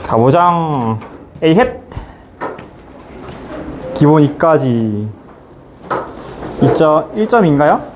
가보장. 에이 헷. 기본 2까지 1점인가요?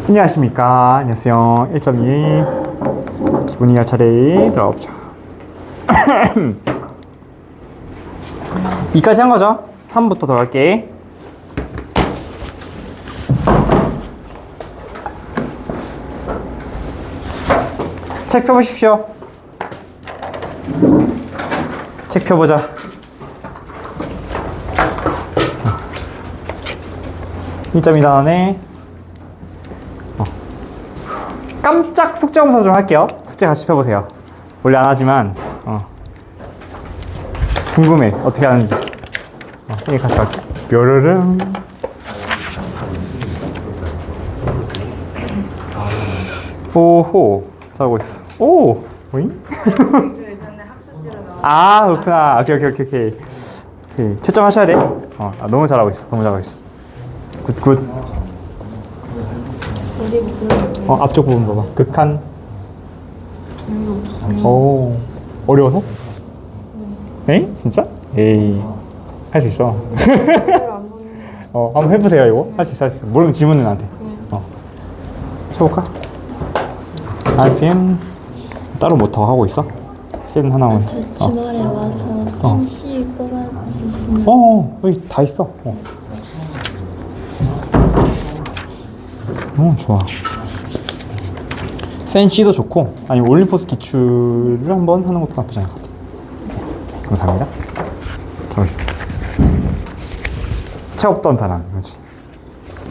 안녕하십니까. 안녕하세요. 1.2 기본 2할 차례 들어가보자. 2까지 한 거죠? 3부터 들어갈게. 책 펴보십시오. 책 펴보자. 어. 1.2단원에 깜짝 숙제 검사 좀 할게요. 숙제 같이 펴보세요. 원래 안 하지만 궁금해 어떻게 하는지. 이게 같이 할게. 뾰르릉. 오호 잘하고 있어. 오 오잉? 아 그렇구나. 오케이. 채점하셔야 돼. 너무 잘하고 있어. 너무 잘하고 있어. 굿. 앞쪽 부분 봐봐. 극한. 오, 어려워서? 에이? 진짜? 에이, 할 수 있어. 한번 해보세요, 이거. 할 수 있어. 모르면 질문은 나한테. 해볼까? RPM 따로 뭐 더 하고 있어? 쌤 하나 오늘. 저 주말에 와서 쌤씨 뽑아주시면. 여기 다 있어. 좋아. 센시도 좋고, 아니면 올림포스 기출을 한번 하는 것도 나쁘지 않을 것 같아. 감사합니다. 잘하셨습니다. 채없던 단원, 그렇지.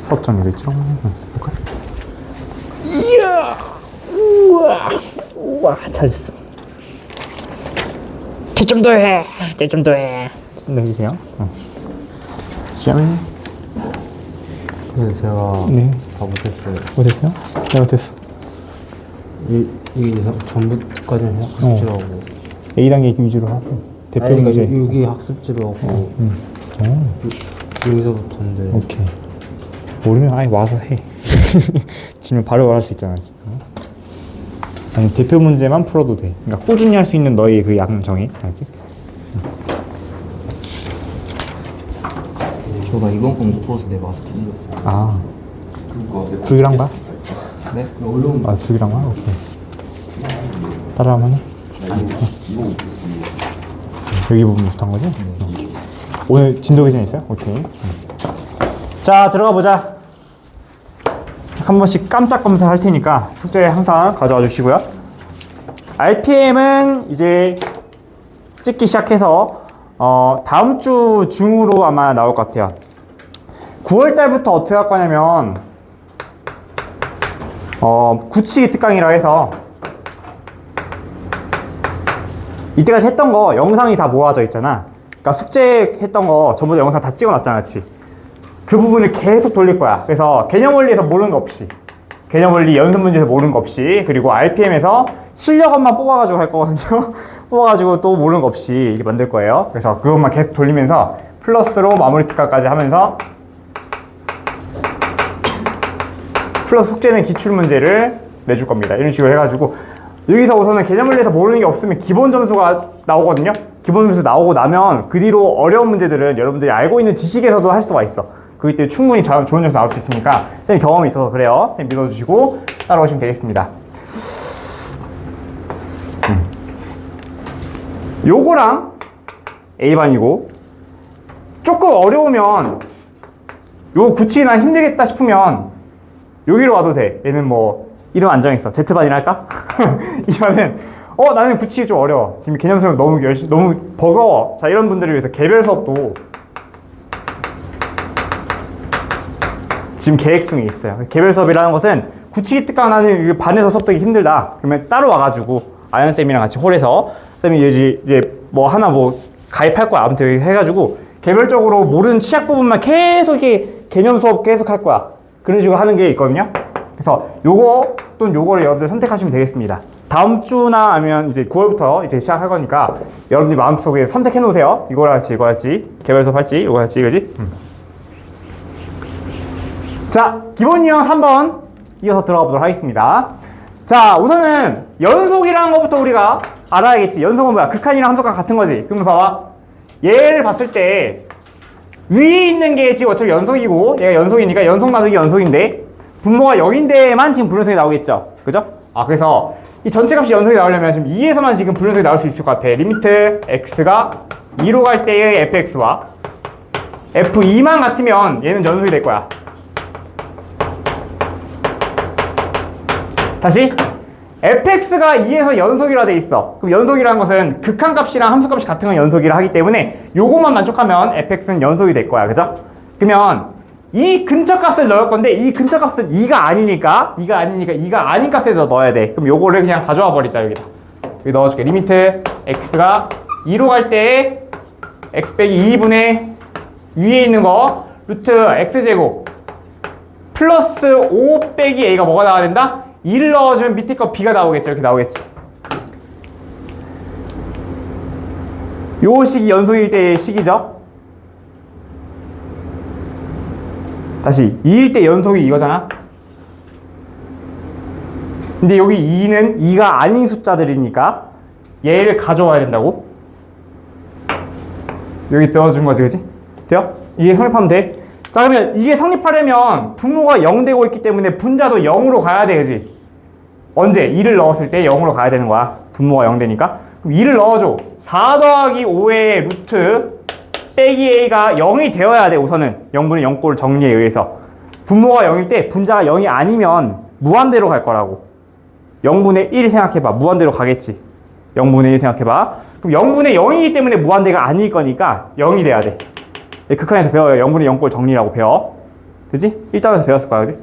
수업 정리도 있죠? 볼까요? 이야! 우와, 잘했어. 좀 더 해! 좀 더 해! 좀 더 해주세요. 시험을. 근데 제가 네. 다 못했어요. 못했어요? 네, 못했어. 이 전부까지는 학습지로 하고. A단계 위주로 하고, 대표 아니, 문제. 여기 학습지로 하고. 여기서부터인데. 오케이. 모르면 아예 와서 해. 지금 바로 말할 수 있잖아. 아니 대표 문제만 풀어도 돼. 그러니까 꾸준히 할 수 있는 너의 그 양 정해. 알지? 저가 이번 건 못 풀어서 내 마스 풀렸어요. 아. 두기랑 봐? 네? 두기랑 봐? 오케이. 따라 한번 해. 여기 부분 못한 거지? 오늘 진도 개선 있어요? 오케이. 자, 들어가 보자. 한 번씩 깜짝 검사 할 테니까 숙제 항상 가져와 주시고요. RPM은 이제 찍기 시작해서 다음 주 중으로 아마 나올 것 같아요. 9월 달부터 어떻게 할 거냐면 굳히기 특강이라 해서 이때까지 했던 거 영상이 다 모아져 있잖아. 그러니까 숙제 했던 거 전부 다 영상 다 찍어놨잖아, 그치? 그 부분을 계속 돌릴 거야. 그래서 개념 원리에서 모르는 거 없이, 개념 원리 연습 문제에서 모르는 거 없이, 그리고 RPM에서 실력업만 뽑아가지고 할 거거든요. 뽑아가지고 또 모르는 거 없이 이렇게 만들 거예요. 그래서 그것만 계속 돌리면서 플러스로 마무리 특강까지 하면서 플러스 숙제는 기출 문제를 내줄 겁니다. 이런 식으로 해가지고 여기서 우선은 개념 원리에서 모르는 게 없으면 기본 점수가 나오거든요. 기본 점수 나오고 나면 그 뒤로 어려운 문제들은 여러분들이 알고 있는 지식에서도 할 수가 있어. 그렇기 때문에 충분히 좋은 점수 나올 수 있으니까 선생님 경험이 있어서 그래요. 선생님 믿어주시고 따라오시면 되겠습니다. 요거랑 A반이고 조금 어려우면 요 굳히기나 힘들겠다 싶으면 여기로 와도 돼. 얘는 뭐 이름 안정했어. Z반이라 할까? 이러면 나는 굳히기 좀 어려워. 지금 개념 수업 너무 버거워. 자, 이런 분들을 위해서 개별 수업도 지금 계획 중에 있어요. 개별 수업이라는 것은 굳히기 특강 나는 반에서 수업 듣기 힘들다. 그러면 따로 와가지고 아연쌤이랑 같이 홀에서 쌤이 이제 뭐 하나 뭐 가입할 거야. 아무튼 해가지고 개별적으로 모르는 취약 부분만 계속 이렇게 개념 수업 계속 할 거야. 그런 식으로 하는 게 있거든요. 그래서 요거 또는 요거를 여러분들 선택하시면 되겠습니다. 다음 주나 아니면 이제 9월부터 이제 시작할 거니까 여러분들 마음속에 선택해 놓으세요. 이걸 할지 이거 할지 개별 수업 할지 이거 할지 이거지. 자, 기본 유형 3번 이어서 들어가 보도록 하겠습니다. 자, 우선은 연속이라는 것부터 우리가 알아야겠지. 연속은 뭐야? 극한이랑 함수가 같은 거지. 그러면 봐봐. 얘를 봤을 때 위에 있는 게 지금 어차피 연속이고 얘가 연속이니까 연속 나누기 연속인데 분모가 0인데만 지금 불연속이 나오겠죠. 그죠? 그래서 이 전체 값이 연속이 나오려면 지금 2에서만 지금 불연속이 나올 수 있을 것 같아. 리미트 x가 2로 갈 때의 fx와 f2만 같으면 얘는 연속이 될 거야. 다시 fx가 2에서 연속이라 돼 있어. 그럼 연속이라는 것은 극한값이랑 함수값이 같은 건 연속이라 하기 때문에 요것만 만족하면 fx는 연속이 될 거야. 그죠? 그러면 이 근처값을 넣을 건데 이 근처값은 2가 아니니까 2가 아닌 값에 넣어야 돼. 그럼 요거를 그냥 가져와 버리자. 여기다 여기 넣어줄게. 리미트 x가 2로 갈 때 x 빼기 2분의 위에 있는 거 루트 x제곱 플러스 5 빼기 a가 뭐가 나와야 된다? 2를 넣어주면 밑에 거 b가 나오겠죠. 이렇게 나오겠지. 요 식이 연속일 때의 식이죠. 다시 2일 때 연속이 이거잖아. 근데 여기 2는 2가 아닌 숫자들이니까 얘를 가져와야 된다고. 여기 넣어준 거지, 그치? 돼요? 이게 성립하면 돼. 자, 그러면 이게 성립하려면 분모가 0 되고 있기 때문에 분자도 0으로 가야 돼, 그치? 언제? 2를 넣었을 때 0으로 가야 되는 거야. 분모가 0 되니까. 그럼 2를 넣어줘. 4 더하기 5의 루트 빼기 a가 0이 되어야 돼. 우선은 0분의 0꼴 정리에 의해서 분모가 0일 때 분자가 0이 아니면 무한대로 갈 거라고. 0분의 1 생각해봐. 무한대로 가겠지. 0분의 1 생각해봐. 그럼 0분의 0이기 때문에 무한대가 아닐 거니까 0이 돼야 돼. 극한에서 배워요. 0분의 0꼴 정리라고 배워. 그치? 1단에서 배웠을 거야. 그치?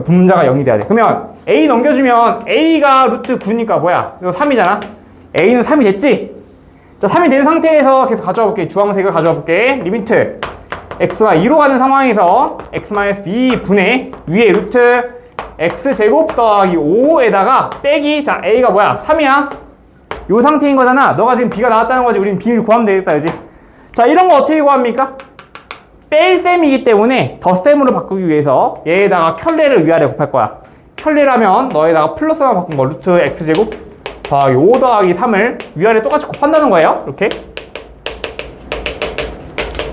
분자가 0이 돼야 돼. 그러면 a 넘겨주면 a가 루트 9니까 뭐야? 이거 3이잖아. a는 3이 됐지? 자, 3이 된 상태에서 계속 가져와 볼게. 주황색을 가져와 볼게. 리미트 x가 2로 가는 상황에서 x-2분의 위에 루트 x제곱 더하기 5에다가 빼기, 자, a가 뭐야? 3이야. 요 상태인 거잖아. 너가 지금 b가 나왔다는 거지. 우린 b를 구하면 되겠다, 그지? 자, 이런 거 어떻게 구합니까? 뺄셈이기 때문에 덧셈으로 바꾸기 위해서 얘에다가 켤레를 위아래 곱할 거야. 켤레라면 너에다가 플러스만 바꾼 거 루트 x제곱 더하기 5 더하기 3을 위아래 똑같이 곱한다는 거예요. 이렇게.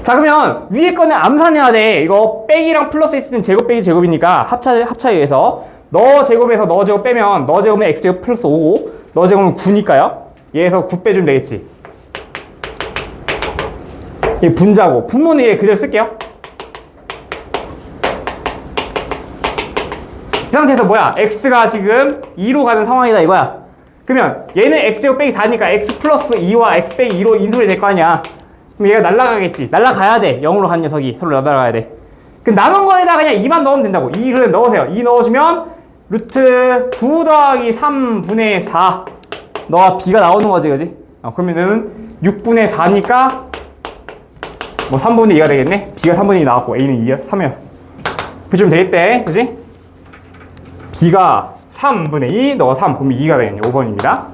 자, 그러면 위에 거는 암산해야 돼. 이거 빼기랑 플러스 있으면 제곱 빼기 제곱이니까 합차에 의해서 너 제곱에서 너 제곱 빼면 너 제곱은 x제곱 플러스 5고 너 제곱은 9니까요. 얘에서 9 빼주면 되겠지. 얘 분자고 분모는 얘 그대로 쓸게요. 이 상태에서 뭐야? x가 지금 2로 가는 상황이다 이거야. 그러면 얘는 x제곱 빼기 4니까 x 플러스 2와 x 빼기 2로 인수를 될 거 아니야. 그럼 얘가 날아가겠지. 날아가야 돼. 0으로 간 녀석이 서로 날아가야 돼. 그럼 남은 거에다 그냥 2만 넣으면 된다고. 2 그냥 넣으세요. 2 넣어주면 루트 9 더하기 3분의 4 너가 b가 나오는 거지, 그지? 그러면은 6분의 4니까 뭐 3분의 2가 되겠네? b가 3분의 2 나왔고 a는 2야? 3이었어. 그쯤 되겠대, 그지? b가 3분의 2, 너가 3, 그러면 2가 되겠네. 5번입니다.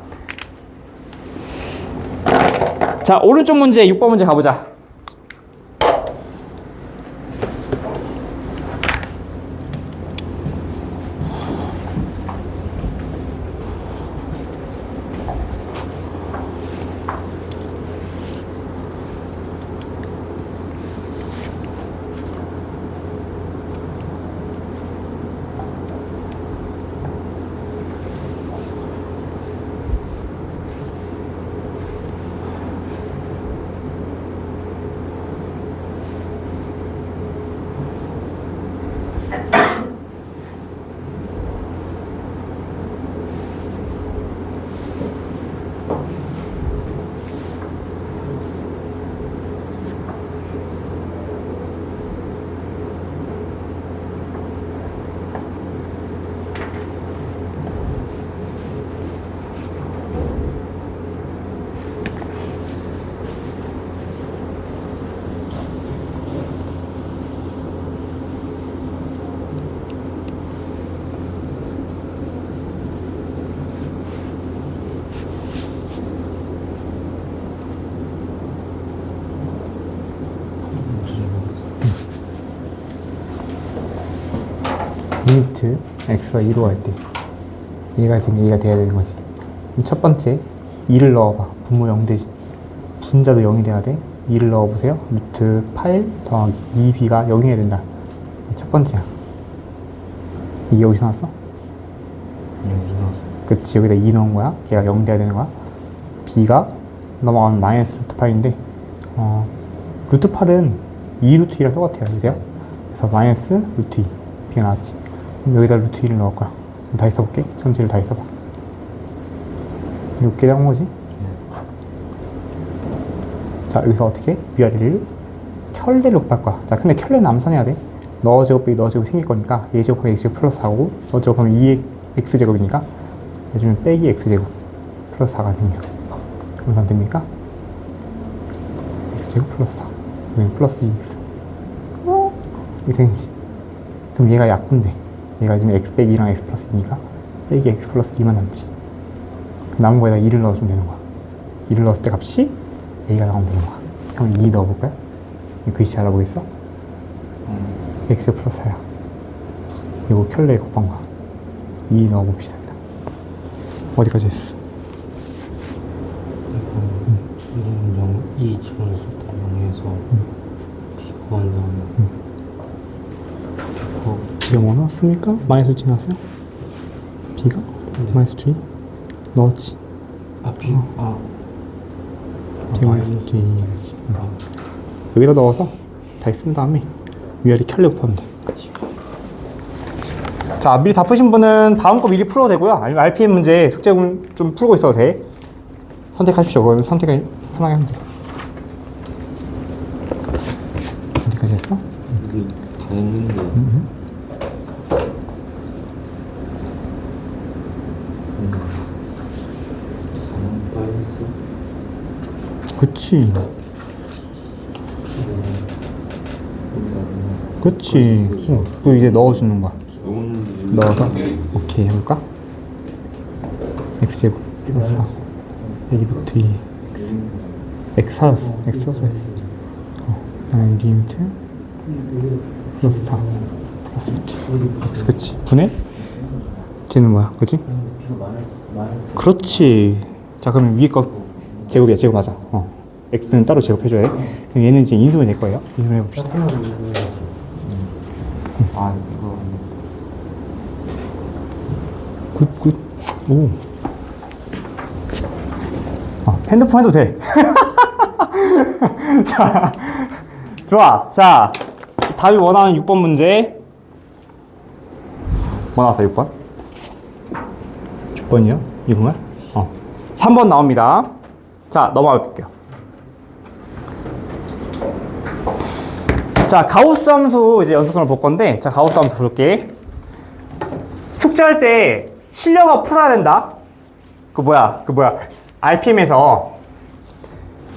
자, 오른쪽 문제 6번 문제 가보자. 리미트 x가 2로 갈 때 얘가 지금 얘가 돼야 되는 거지. 그럼 첫 번째 2를 넣어봐. 분모 0 되지. 분자도 0이 돼야 돼. 2를 넣어보세요. 루트 8 더하기 2b가 0이어야 된다. 첫 번째야. 이게 어디서 나왔어? 여기 나왔어. 그치, 여기다 2 넣은 거야. 걔가 0 돼야 되는 거야. b가 넘어가면 마이너스 루트 8인데 루트 8은 2 루트 2랑 똑같아요. 이래요. 그래서 마이너스 루트 2 b가 나왔지. 그럼 여기다 루트 2를 넣을 거야. 그럼 다시 써볼게. 전체를 다시 써봐. 이렇게 나온 거지. 자, 여기서 어떻게? 위아래를 켤레로 곱할 거야. 자, 근데 켤레는 암산해야 돼. 너 제곱 빼기 너 제곱 생길 거니까 얘 제곱하면 x 제곱 플러스 4고 너 제곱하면 2x 제곱이니까 요즘은 빼기 x 제곱 플러스 4가 생겨. 그럼 됩니까? x 제곱 플러스 4 여기 플러스 2x 이렇게 생기지. 그럼 얘가 약분돼. 얘가 지금 x 빼기 2랑 x 플러스 2니까 빼기 x 플러스 2만 남지. 남은 거에다 2를 넣어주면 되는 거야. 2를 넣었을 때 값이 a가 나오면 되는 거야. 그럼 2 넣어볼까요? 이 글씨 알아보겠어? x 플러스 4야. 이거 켤레에 곱한 거야. 2 넣어봅시다. 일단. 어디까지 했어? 이건 0, 2 집어넣었을 때 0에서 B가 완전 B가 뭐 나왔습니까? 마이너스 2 나왔어요? B가? 마이너스 2? 넣었지. B? B가 마이너스 2지. 여기다 넣어서 다시 쓴 다음에 위아래 켤레 곱하면 돼. 자, 미리 다 푸신 분은 다음 거 미리 풀어도 되고요. 아니면 RPM 문제 숙제 좀 풀고 있어도 돼. 선택하십시오. 그러면 선택을 편하게 하면 돼. 어디까지 했어? 여기 다 했는데 그치. 그치. 그거 이제 넣어주는 거야. 넣어서 오케이 해볼까? x제곱 플러스 4 여기부터 2 x 사라졌어. x 써줘야 돼. 리미트 플러스 4 플러스 루트 x. 그치. 분해? 쟤는 뭐야? 그치? 그렇지. 자, 그러면 위에 거 제곱이야. 제곱 맞아. x는 따로 제곱해줘야 돼. 그럼 얘는 이제 인수분해 될 거예요. 인수분해 해봅시다. 이거 굿. 오. 핸드폰 해도 돼. 자, 좋아. 자, 답이 원하는 6번 문제. 뭐 나왔어, 6번? 6번이요? 이건가? 3번 나옵니다. 자, 넘어가 볼게요. 자, 가우스 함수 이제 연속선을 볼 건데, 자, 가우스 함수 볼게. 숙제할 때 실력어 풀어야 된다. 그 뭐야, RPM에서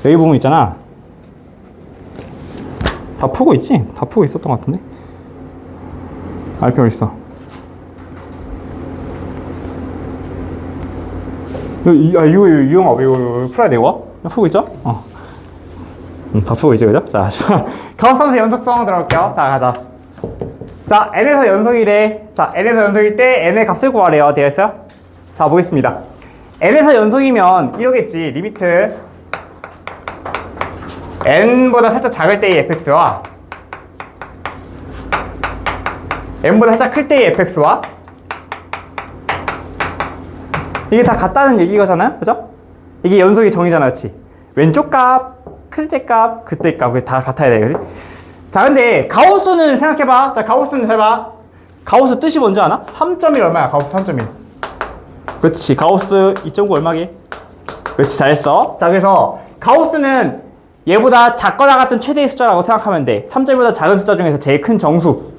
여기 부분 있잖아. 다 풀고 있지? 다 풀고 있었던 것 같은데? RPM 어디 있어? 이거 유형아, 이거 풀어야 돼, 이거? 풀고 있죠? 다 풀고 있지, 그죠? 자, 가우스 함수 연속성 들어갈게요. 자, 가자. 자, n에서 연속이래. 자, n에서 연속일 때 n의 값을 구하래요. 되었어요? 자, 보겠습니다. n에서 연속이면 이러겠지. 리미트 n보다 살짝 작을 때의 fx와 n보다 살짝 클 때의 fx와 이게 다 같다는 얘기거잖아요. 그죠? 이게 연속의 정의잖아. 그렇지? 왼쪽 값, 클 때 값, 그때 값, 그게 다 같아야 돼. 그지? 자, 근데 가우스는 생각해봐. 자, 가우스는 잘 봐. 가우스 뜻이 뭔지 아나? 3.1 얼마야? 가우스 3.1. 그렇지. 가우스 2.9 얼마게? 그렇지. 잘했어. 자, 그래서 가우스는 얘보다 작거나 같은 최대의 숫자라고 생각하면 돼. 3.1보다 작은 숫자 중에서 제일 큰 정수.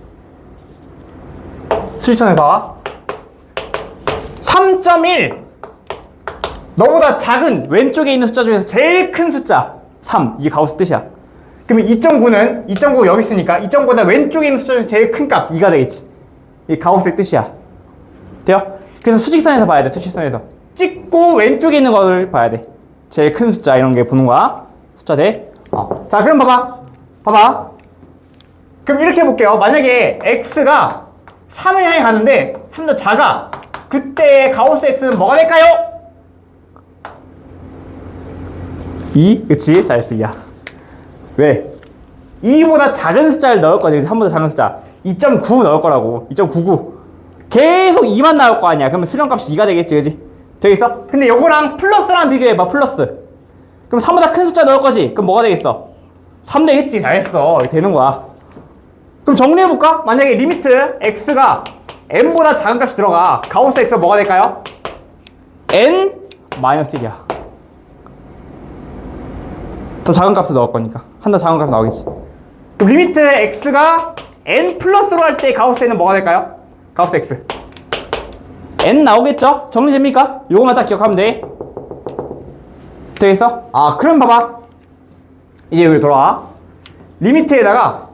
수직선에 봐봐. 3.1. 너보다 작은 왼쪽에 있는 숫자 중에서 제일 큰 숫자 3. 이게 가우스 뜻이야. 그러면 2.9는 2.9 여기 있으니까 2.9보다 왼쪽에 있는 숫자 중에서 제일 큰 값 2가 되겠지. 이게 가우스의 뜻이야. 돼요? 그래서 수직선에서 봐야 돼. 수직선에서 찍고 왼쪽에 있는 거를 봐야 돼. 제일 큰 숫자 이런 게 보는 거야. 숫자 대. 자, 그럼 봐봐. 그럼 이렇게 해볼게요. 만약에 x가 3을 향해 가는데 3도 작아. 그때 가우스 x는 뭐가 될까요? 2? 그치? 잘했어. 2야. 왜? 2보다 작은 숫자를 넣을 거지. 3보다 작은 숫자. 2.9 넣을 거라고. 2.99. 계속 2만 나올 거 아니야. 그러면 수렴값이 2가 되겠지. 그지? 되겠어? 근데 요거랑 플러스랑 비교해봐. 플러스. 그럼 3보다 큰 숫자 넣을 거지. 그럼 뭐가 되겠어? 3 되겠지. 잘했어. 되는 거야. 그럼 정리해볼까? 만약에 리미트 x가 n보다 작은 값이 들어가. 가우스 x가 뭐가 될까요? n-1이야. 더 작은 값을 넣을 거니까. 하나 작은 값 나오겠지. 그럼 리미트 x가 n 플러스로 할 때 가우스 n은 뭐가 될까요? 가우스 x. n 나오겠죠? 정리됩니까? 요거만 딱 기억하면 돼. 되겠어? 아, 그럼 봐봐. 이제 여기 돌아와. 리미트에다가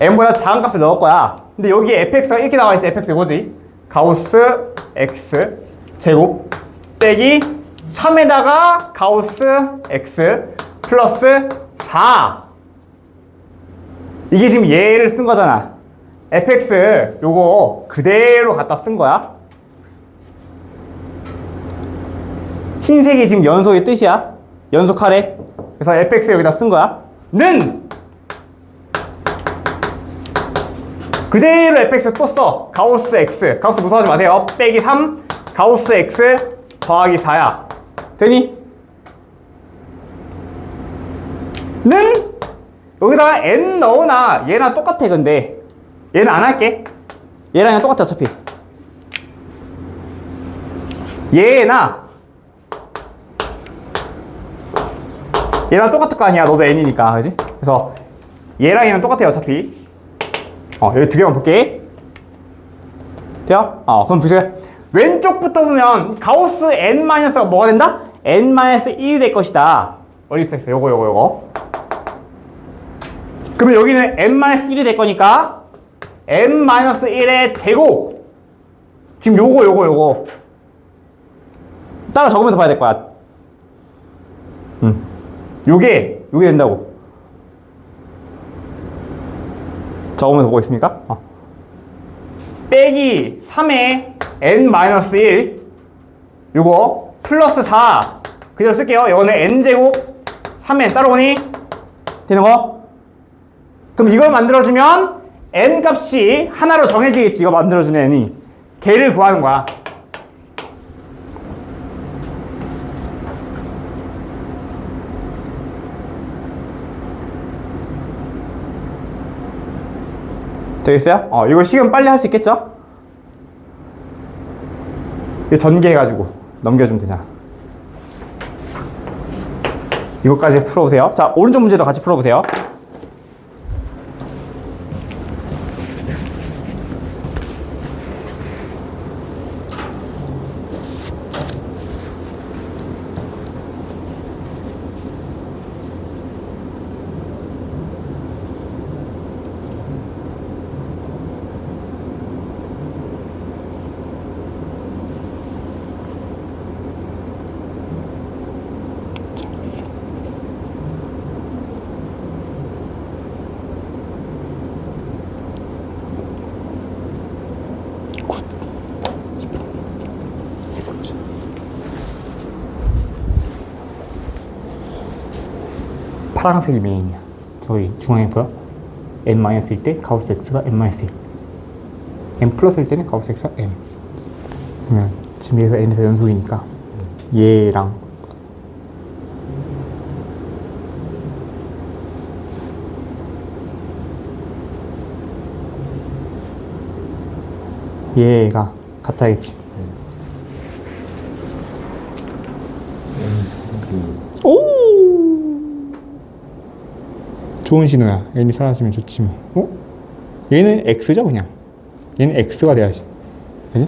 n보다 작은 값을 넣을 거야. 근데 여기에 fx가 이렇게 나와 있지. fx 이거지. 가우스 x 제곱 빼기 3에다가 가우스 x 플러스 4. 이게 지금 얘를 쓴 거잖아. fx 요거 그대로 갖다 쓴 거야. 흰색이 지금 연속의 뜻이야. 연속하래. 그래서 fx 여기다 쓴 거야. 는 그대로 fx 또 써. 가우스 x. 가우스 무서워하지 마세요. 빼기 3 가우스 x 더하기 4야. 되니? 는 여기다가 n 넣으나 얘랑 똑같아. 근데 얘는 안 할게. 얘랑 그냥 똑같아 어차피. 얘랑 똑같을 거 아니야. 너도 n이니까. 그지? 그래서 얘랑 얘는 똑같아요 어차피. 여기 두 개만 볼게. 돼요? 그럼 보세요. 왼쪽부터 보면 가우스 n-가 뭐가 된다? n-1이 될 것이다. 어디 있어? 요거. 그러면 여기는 n-1이 될 거니까 n-1의 제곱. 지금 요거 따라 적으면서 봐야 될 거야. 요게 된다고. 적으면서 보고 있습니까? 빼기 3의 n-1 요거 플러스 4 그대로 쓸게요. 이거는 n제곱 3n 따라오니? 되는 거? 그럼 이걸 만들어주면 n 값이 하나로 정해지겠지. 이거 만들어주는 n이. 걔를 구하는 거야. 되겠어요? 이거 시간 빨리 할 수 있겠죠? 이거 전개해가지고 넘겨주면 되잖아. 이것까지 풀어보세요. 자, 오른쪽 문제도 같이 풀어보세요. 파란색이 메인이야. 저기 중앙에 보여? n-일 때 가우스 x가 n-1. n 플러스일 때는 가우스 x가 m. 그러면 지금 여기서 n에서 연속이니까 얘랑 얘가 같아야겠지. 오! 좋은 신호야. n이 사라지면 좋지 뭐. 얘는 x죠 그냥. 얘는 x가 돼야지. 그지?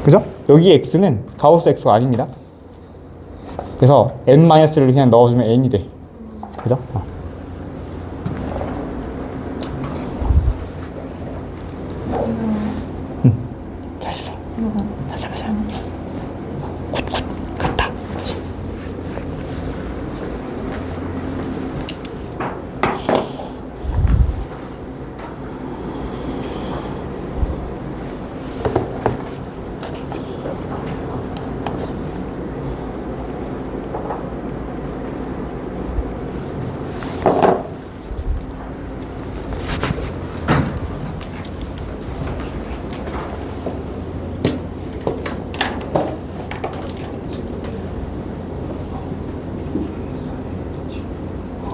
그죠? 여기 x는 가우스 x가 아닙니다. 그래서 n-를 그냥 넣어주면 n이 돼. 그죠? 잘했어. 맞아. 굿. 같다. 그치?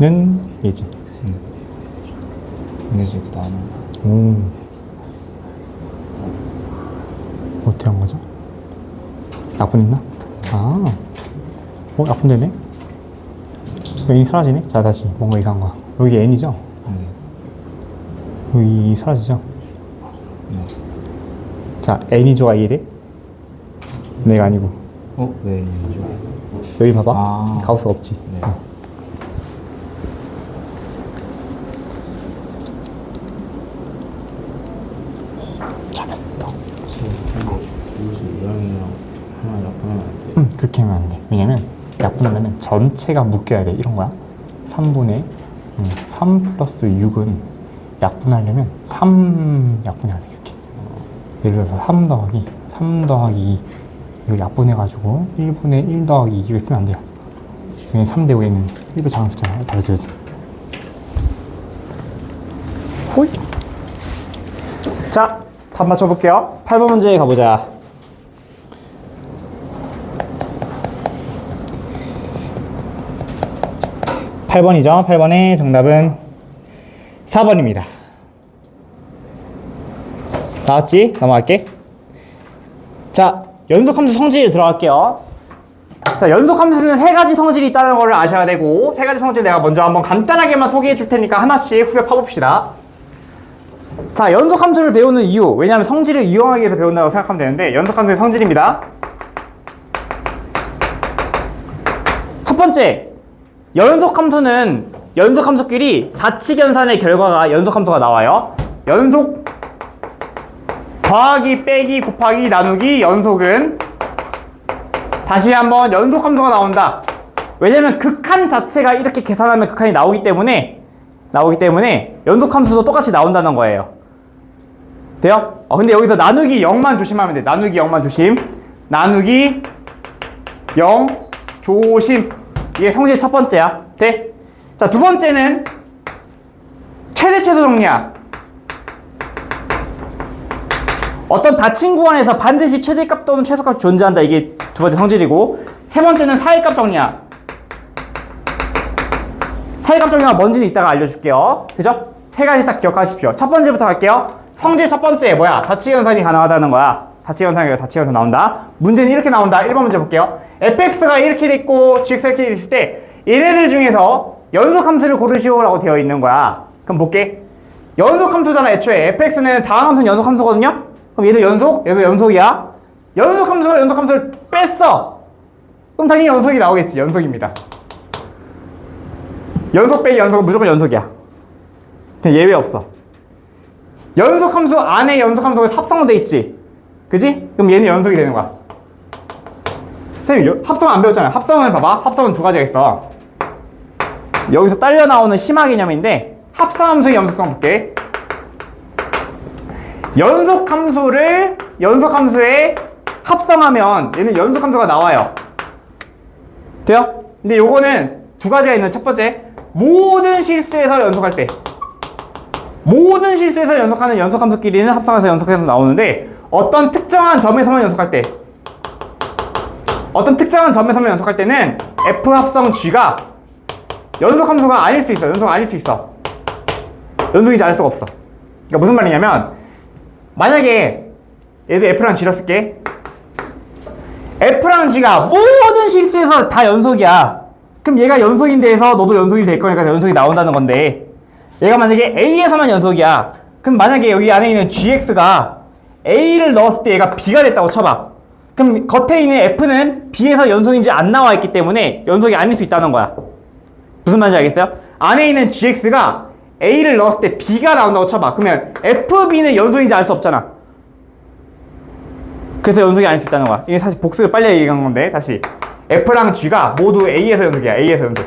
는 얘지. 근데 그 다음은 오. 어떻게 한 거죠? 약분했나? 아. 약분되네? N이 사라지네? 자, 다시. 뭔가 이상한 거야. 여기 N이죠? 여기 사라지죠? 자, N이 좋아, 이해돼? 내가 아니고. 왜 N이죠? 여기 봐봐. 아. 가우스가 없지. 네. 잘했다. 이랑이랑 하나 약분하면 안 돼. 그렇게 하면 안 돼. 왜냐면 약분하려면 전체가 묶여야 돼. 이런 거야. 3분의 3 플러스 6은 약분하려면 3 약분해야 돼. 이렇게. 예를 들어서 3 더하기 2 이걸 약분해가지고 1분의 1 더하기 2 이거 쓰면 안 돼요. 왜냐면 3대 5에는 1도 작은 숫자야. 다르지. 호이. 자, 답 맞춰볼게요. 8번 문제 가보자. 8번이죠. 8번의 정답은 4번입니다. 나왔지? 넘어갈게. 자, 연속함수 성질 들어갈게요. 자, 연속함수는 세 가지 성질이 있다는 걸 아셔야 되고, 세 가지 성질 내가 먼저 한번 간단하게만 소개해 줄 테니까 하나씩 후벼 파봅시다. 자, 연속함수를 배우는 이유. 왜냐하면 성질을 이용하기 위해서 배운다고 생각하면 되는데, 연속함수의 성질입니다. 첫 번째, 연속함수는 연속함수끼리 다치견산의 결과가 연속함수가 나와요. 연속 더하기 빼기 곱하기 나누기 연속은 다시 한번 연속함수가 나온다. 왜냐면 극한 자체가 이렇게 계산하면 극한이 나오기 때문에 연속함수도 똑같이 나온다는 거예요. 돼요? 근데 여기서 나누기 0만 조심하면 돼. 나누기 0만 조심. 나누기 0 조심. 이게 성질 첫 번째야. 돼? 자, 두 번째는 최대 최소 정리야. 어떤 닫힌 구간에서 반드시 최대값 또는 최소값이 존재한다. 이게 두 번째 성질이고, 세 번째는 사이값 정리야. 사이값 정리가 뭔지는 이따가 알려줄게요. 그죠? 세 가지 딱 기억하십시오. 첫 번째부터 갈게요. 성질 첫 번째 뭐야? 다치견산이 가능하다는 거야. 다치견산 나온다. 문제는 이렇게 나온다. 1번 문제 볼게요. fx가 이렇게 됐고 gx가 이렇게 됐을 때 얘네들 중에서 연속함수를 고르시오라고 되어 있는 거야. 그럼 볼게. 연속함수잖아. 애초에 fx는 다항 함수는 연속함수거든요. 그럼 얘도 얘도 연속이야. 연속함수를 뺐어. 그럼 당연히 연속이 나오겠지. 연속입니다. 연속 빼기 연속은 무조건 연속이야. 그냥 예외 없어. 연속함수 안에 연속함수가 합성돼 있지. 그지? 그럼 얘는 연속이 되는 거야. 선생님, 합성 안 배웠잖아요. 합성은 봐봐. 합성은 두 가지가 있어. 여기서 딸려 나오는 심화 개념인데, 합성함수의 연속성 볼게. 연속함수에 합성하면 얘는 연속함수가 나와요. 돼요? 근데 요거는 두 가지가 있는. 첫 번째, 모든 실수에서 연속할 때. 모든 실수에서 연속하는 연속함수끼리는 합성해서 연속해서 나오는데, 어떤 특정한 점에서만 연속할 때, 때는 F 합성 G가 연속함수가 아닐 수 있어. 연속이지 않을 수가 없어. 그러니까 무슨 말이냐면, 만약에 얘도 F랑 G로 쓸게. F랑 G가 모든 실수에서 다 연속이야. 그럼 얘가 연속인데 해서 너도 연속이 될 거니까 연속이 나온다는 건데, 얘가 만약에 A에서만 연속이야. 그럼 만약에 여기 안에 있는 GX가 A를 넣었을 때 얘가 B가 됐다고 쳐봐. 그럼 겉에 있는 F는 B에서 연속인지 안 나와 있기 때문에 연속이 아닐 수 있다는 거야. 무슨 말인지 알겠어요? 안에 있는 GX가 A를 넣었을 때 B가 나온다고 쳐봐. 그러면 FB는 연속인지 알 수 없잖아. 그래서 연속이 아닐 수 있다는 거야. 이게 사실 복수를 빨리 얘기한 건데, 다시. F랑 G가 모두 A에서 연속이야. A에서 연속.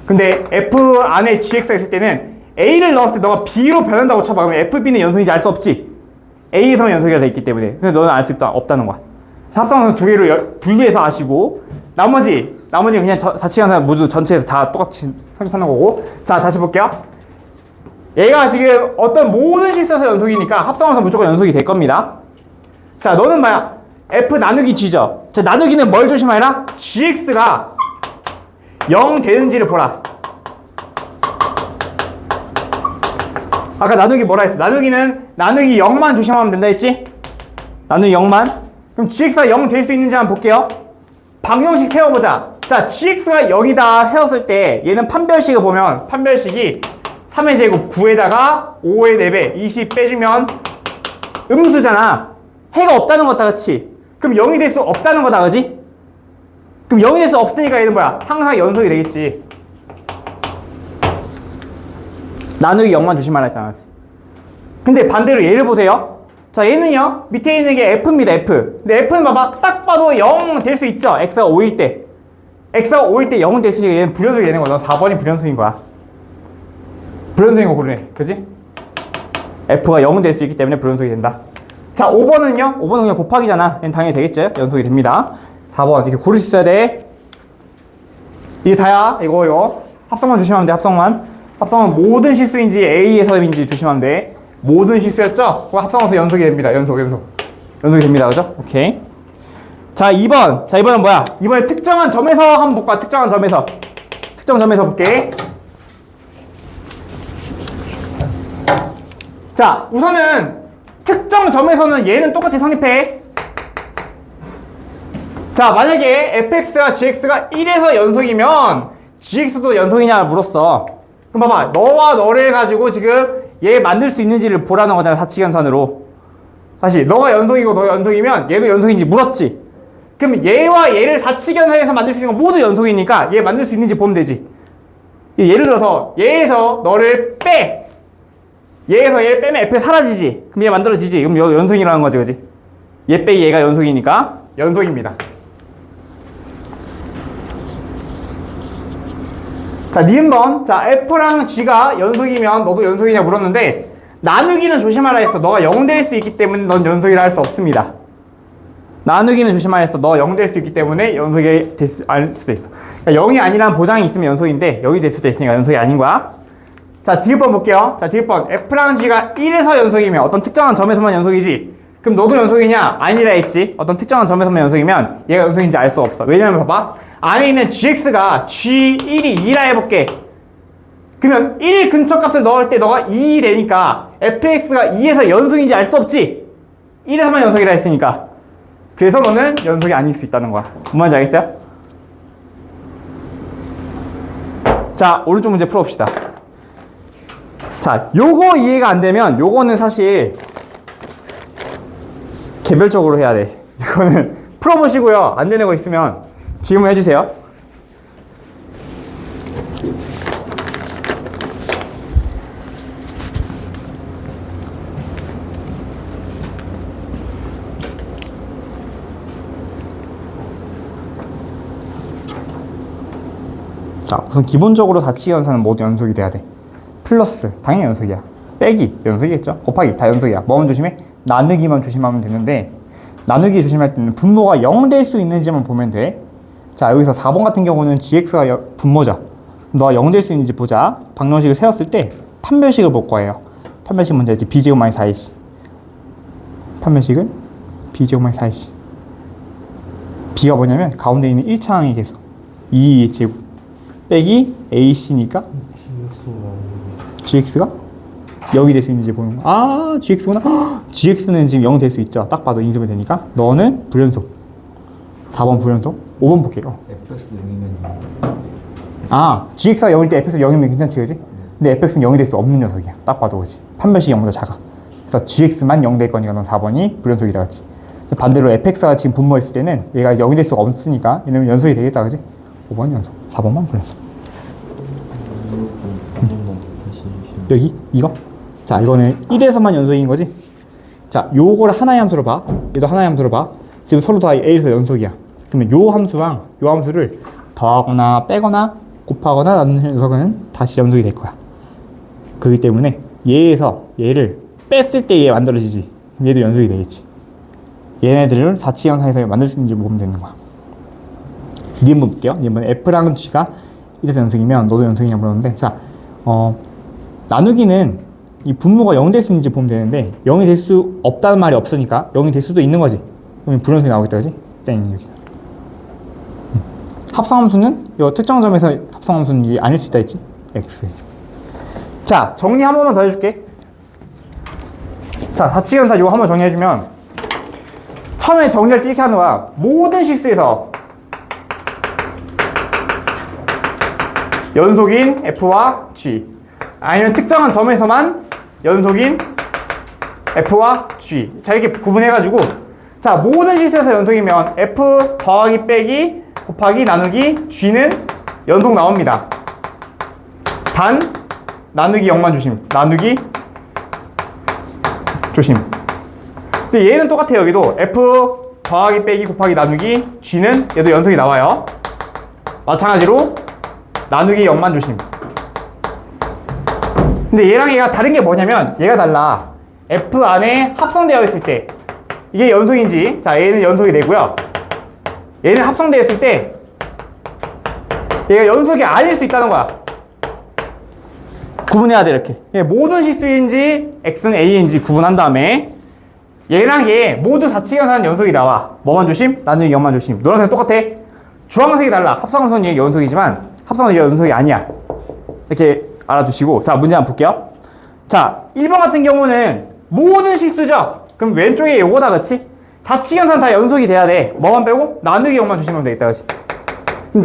근데 F 안에 GX가 있을 때는 A를 넣었을 때 너가 B로 변한다고 쳐봐. 그러면 FB는 연속인지 알 수 없지. A에서만 연속이 돼 있기 때문에. 그래서 너는 알 수 없다는 거야. 합성은 두 개로 분리해서 아시고, 나머지 그냥 다치견산 모두 전체에서 다 똑같이 성립하는 거고. 자, 다시 볼게요. 얘가 지금 어떤 모든 실수에서 연속이니까 합성해서 무조건 연속이 될 겁니다. 자, 너는 뭐야? F 나누기 G죠. 자, 나누기는 뭘 조심하라? GX가 0 되는지를 보라. 아까 나누기 뭐라 했어? 나누기 0만 조심하면 된다 했지? 나누기 0만. 그럼 gx가 0 될 수 있는지 한번 볼게요. 방정식 세워보자. 자, gx가 0이다 세웠을 때 얘는 판별식을 보면 판별식이 3의 제곱 9에다가 5의 4배 20 빼주면 음수잖아. 해가 없다는 거다, 그치? 그럼 0이 될 수 없다는 거다, 그치? 그럼 0이 될 수 없으니까 얘는 뭐야? 항상 연속이 되겠지. 나누기 0만 조심하라 했잖아, 그치? 근데 반대로 얘를 보세요. 자, 얘는요, 밑에 있는 게 F입니다, F. 근데 F는 봐봐, 딱 봐도 0 될 수 있죠? X가 5일 때. X가 5일 때 0은 될 수 있으니까 얘는 불연속이 되는 거야. 4번이 불연속인 거야. 불연속인 거 고르네, 그지? F가 0은 될 수 있기 때문에 불연속이 된다. 자, 5번은요? 5번은 그냥 곱하기잖아. 얘는 당연히 되겠죠? 연속이 됩니다. 4번, 이렇게 고를 수 있어야 돼. 이게 다야. 이거. 합성만 조심하면 돼, 합성만. 합성은 모든 실수인지 A에서인지 조심하면 돼. 모든 실수였죠? 그거 합성해서 연속이 됩니다. 연속이 됩니다. 그죠? 오케이. 자, 2번. 자, 이번엔 뭐야? 이번에 특정한 점에서 한번 볼까? 특정한 점에서 볼게. 자, 우선은 특정 점에서는 얘는 똑같이 성립해. 자, 만약에 fx가 gx가 1에서 연속이면 gx도 연속이냐 물었어. 그럼 봐봐, 너와 너를 가지고 지금 얘 만들 수 있는지를 보라는 거잖아, 사칙연산으로. 다시, 너가 연속이고 너가 연속이면 얘도 연속인지 물었지. 그럼 얘와 얘를 사칙연산에서 만들 수 있는 건 모두 연속이니까 얘 만들 수 있는지 보면 되지. 예를 들어서 얘에서 너를 빼. 얘에서 얘를 빼면 f 사라지지. 그럼 얘 만들어지지. 그럼 얘 연속이라는 거지, 그지? 얘 빼기 얘가 연속이니까 연속입니다. 자, 니은번. 자, F랑 G가 연속이면 너도 연속이냐 물었는데 나누기는 조심하라 했어. 너가 0 될 수 있기 때문에 넌 연속이라 할 수 없습니다. 나누기는 조심하라 했어. 너 0 될 수 있기 때문에 연속이 될 수도 있어. 그러니까 0이 아니라는 보장이 있으면 연속인데 0이 될 수도 있으니까 연속이 아닌 거야. 자, 디귿번 볼게요. 자, 디귿번. F랑 G가 1에서 연속이면 어떤 특정한 점에서만 연속이지. 그럼 너도 연속이냐? 아니라 했지. 어떤 특정한 점에서만 연속이면 얘가 연속인지 알 수 없어. 왜냐면 봐봐. 안에 있는 gx가 g1이 2라 해볼게. 그러면 1 근처 값을 넣을 때 너가 2 되니까 fx가 2에서 연속인지 알 수 없지. 1에서만 연속이라 했으니까. 그래서 너는 연속이 아닐 수 있다는 거야. 뭔 말인지 알겠어요? 자, 오른쪽 문제 풀어봅시다. 자, 요거 이해가 안 되면 요거는 사실 개별적으로 해야 돼. 이거는 풀어보시고요. 안 되는 거 있으면 질문 해주세요. 자, 우선 기본적으로 사칙연산은 모두 연속이 돼야 돼. 플러스, 당연히 연속이야. 빼기, 연속이겠죠? 곱하기, 다 연속이야. 뭐만 조심해? 나누기만 조심하면 되는데 나누기 조심할 때는 분모가 0 될 수 있는지만 보면 돼. 자, 여기서 4번 같은 경우는 gx가 분모죠. 너가 0 될 수 있는지 보자. 방정식을 세웠을 때 판별식을 볼 거예요. 판별식 먼저 이제 b제곱 마이너스 4ac. 판별식은 b제곱 마이너스 4ac. b가 뭐냐면 가운데 있는 1차항의 계수 2제곱 빼기 ac니까 gx가 0이 될 수 있는지 보는 거. 아, gx구나. gx는 지금 0 될 수 있죠. 딱 봐도 인수분 되니까. 너는 불연속. 4번 불연속. 5번 볼게요. fx도 0이면 아, gx가 0일 때 fx가 0이면 괜찮지, 그지? 근데 fx는 0이 될 수 없는 녀석이야. 딱 봐도, 그지? 판별식이 0보다 작아. 그래서 gx만 0 될 거니까 넌 4번이 불연속이다, 그지? 반대로 fx가 지금 분모했을 때는 얘가 0이 될 수가 없으니까 얘는 연속이 되겠다, 그지? 5번 연속, 4번만 불연속. 여기? 이거? 자, 이거는 1에서만 연속인 거지? 자, 요거를 하나의 함수로 봐. 얘도 하나의 함수로 봐. 지금 서로 다 A에서 연속이야. 그러면 요 함수랑 요 함수를 더하거나 빼거나 곱하거나 나누는 녀석은 다시 연속이 될 거야. 그렇기 때문에 얘에서 얘를 뺐을 때 얘 만들어지지. 그럼 얘도 연속이 되겠지. 얘네들을 사칙연산에서 만들 수 있는지 보면 되는 거야. 니은번 볼게요. 니은번 F랑 G가 1에서 연속이면 너도 연속이냐 물었는데, 자, 나누기는 이 분모가 0 될 수 있는지 보면 되는데 0이 될 수 없다는 말이 없으니까 0이 될 수도 있는 거지. 그러면 불연속이 나오겠다, 그지? 땡. 여기. 합성함수는 이 특정 점에서 합성함수는 아닐 수 있다 했지? x. 자, 정리 한 번만 더 해줄게. 자, 다치기연산 이거 한번 정리해주면 처음에 정리할 때 이렇게 하는 거야. 모든 실수에서 연속인 F와 G, 아니면 특정한 점에서만 연속인 F와 G. 자, 이렇게 구분해가지고, 자, 모든 실수에서 연속이면 F 더하기 빼기 곱하기 나누기 G는 연속 나옵니다. 단 나누기 0만 조심. 나누기 조심. 근데 얘는 똑같아요. 여기도 F 더하기 빼기 곱하기 나누기 G는 얘도 연속이 나와요. 마찬가지로 나누기 0만 조심. 근데 얘랑 얘가 다른 게 뭐냐면 얘가 달라. F 안에 합성되어 있을 때 이게 연속인지, 자, 얘는 연속이 되고요. 얘는 합성되어 있을 때 얘가 연속이 아닐 수 있다는 거야. 구분해야 돼. 이렇게 모든 실수인지 X는 A인지 구분한 다음에 얘랑 얘 모두 사칙연산 연속이 나와. 뭐만 조심? 나누기 0만 조심. 노란색 똑같아. 주황색이 달라. 합성선이 연속이지만 합성선이 연속이 아니야. 이렇게 알아두시고, 자, 문제 한번 볼게요. 자, 1번 같은 경우는 모든 실수죠? 그럼 왼쪽에 요거다, 그치? 다치견산 다 연속이 돼야 돼. 뭐만 빼고? 나누기 0만 조심하면 되겠다, 그치? 그럼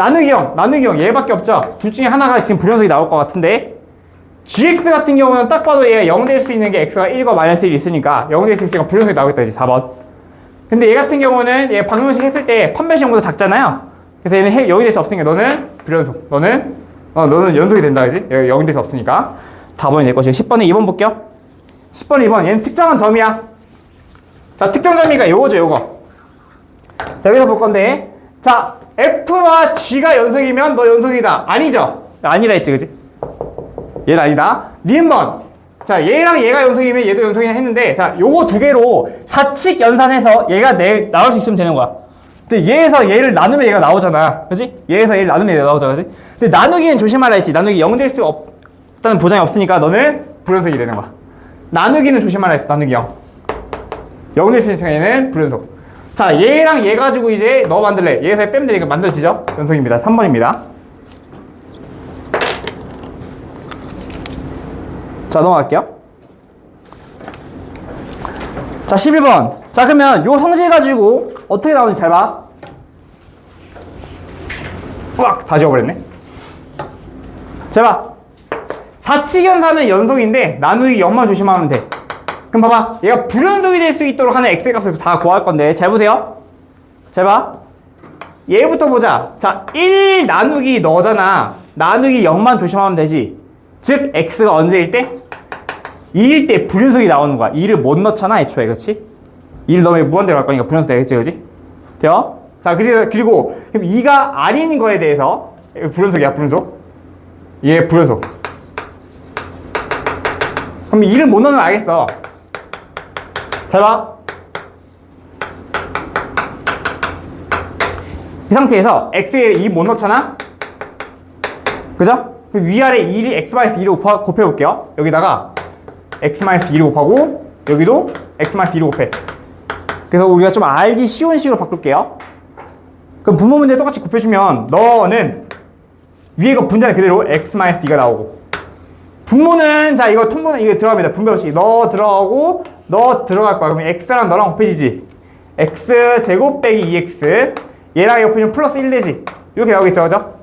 나누기 0 얘밖에 없죠? 둘 중에 하나가 지금 불연속이 나올 것 같은데, gx 같은 경우는 딱 봐도 얘가 0 될 수 있는 게 x가 1과 마이너스 1이 있으니까 0 될 수 있으니까 불연속이 나오겠다, 이제 4번. 근데 얘 같은 경우는 얘 방정식 했을 때 판별식보다 작잖아요? 그래서 얘는 0이 될 수 없으니까 너는 불연속. 너는 연속이 된다, 그지? 0이 될 수 없으니까. 4번이 될 것이고, 10번에 2번 볼게요. 10번에 2번. 얘는 특정한 점이야. 자, 특정 점이가 요거죠, 요거. 자, 여기서 볼 건데. 자, F와 G가 연속이면 너 연속이다. 아니죠? 아니라 했지, 그지? 얘는 아니다. 니은번. 자, 얘랑 얘가 연속이면 얘도 연속이냐 했는데, 자, 요거 두 개로 사칙 연산해서 얘가 나올 수 있으면 되는 거야. 근데 얘에서 얘를 나누면 얘가 나오잖아. 그지? 얘에서 얘를 나누면 얘가 나오잖아. 그지? 근데 나누기는 조심하라 했지. 나누기 0 될 수 없다는 보장이 없으니까 너는 불연속이 되는 거야. 나누기는 조심하라 했어. 나누기 0. 0 될 수 있으니까 얘는 불연속. 자, 얘랑 얘 가지고 이제 너 만들래. 얘에서 빼면 되니까 만들어지죠? 연속입니다. 3번입니다. 자, 넘어갈게요. 자, 11번. 자, 그러면 요 성질 가지고 어떻게 나오는지 잘 봐. 으악! 다 지워버렸네. 잘 봐. 사칙연산은 연속인데 나누기 0만 조심하면 돼. 그럼 봐봐. 얘가 불연속이 될 수 있도록 하는 x의 값을 다 구할 건데 잘 보세요. 잘 봐. 얘부터 보자. 자, 1 나누기 너잖아. 나누기 0만 조심하면 되지. 즉 x가 언제일 때? 2일 때 불연속이 나오는 거야. 2를 못 넣잖아, 애초에. 그렇지? 2를 넣으면 무한대로 갈 거니까 불연속 되겠지, 그렇지? 돼요? 자, 그리고 2가 아닌 거에 대해서 불연속이야, 불연속. 얘 불연속. 그럼 2를 못 넣으면 알겠어. 잘 봐. 이 상태에서 x에 2 못 넣잖아? 그죠? 그럼 위아래 2를 x-2로 곱해볼게요. 여기다가 x-2를 곱하고 여기도 x-2를 곱해. 그래서 우리가 좀 알기 쉬운 식으로 바꿀게요. 그럼 분모 문제 똑같이 곱해주면 너는 위에 거 분자는 그대로 x-2가 나오고, 분모는 자 이거 통분은 이거 들어갑니다. 분배 없이 너 들어가고 너 들어갈 거야. 그러면 x랑 너랑 곱해지지. x 제곱 빼기 2x, 얘랑 이거 곱해주면 플러스 1 되지. 이렇게 나오겠죠, 그죠?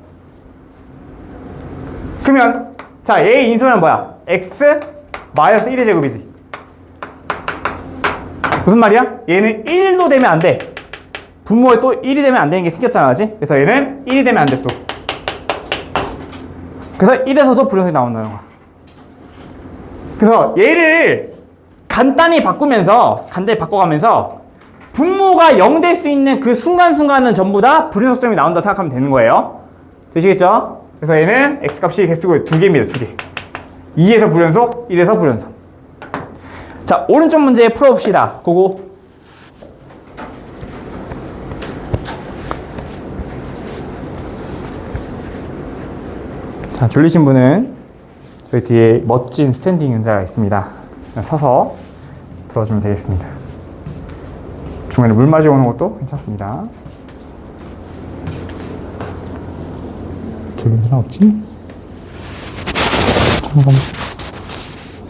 그러면 자 얘의 인수는 뭐야? x 마이너스 1의 제곱이지. 무슨 말이야? 얘는 1도 되면 안 돼. 분모에 또 1이 되면 안 되는 게 생겼잖아, 그지? 그래서 얘는 1이 되면 안 돼, 또. 그래서 1에서도 불연속이 나온다는 거야. 그래서 얘를 간단히 바꿔가면서 분모가 0 될 수 있는 그 순간순간은 전부 다 불연속점이 나온다 생각하면 되는 거예요. 되시겠죠? 그래서 얘는 x값이 개수가 2개입니다, 2개. 2에서 불연속, 1에서 불연속. 자, 오른쪽 문제 풀어봅시다. 그거. 자, 졸리신 분은 저희 뒤에 멋진 스탠딩 의자가 있습니다. 서서 들어주면 되겠습니다. 중간에 물 마시고 오는 것도 괜찮습니다. 졸린 사람 없지?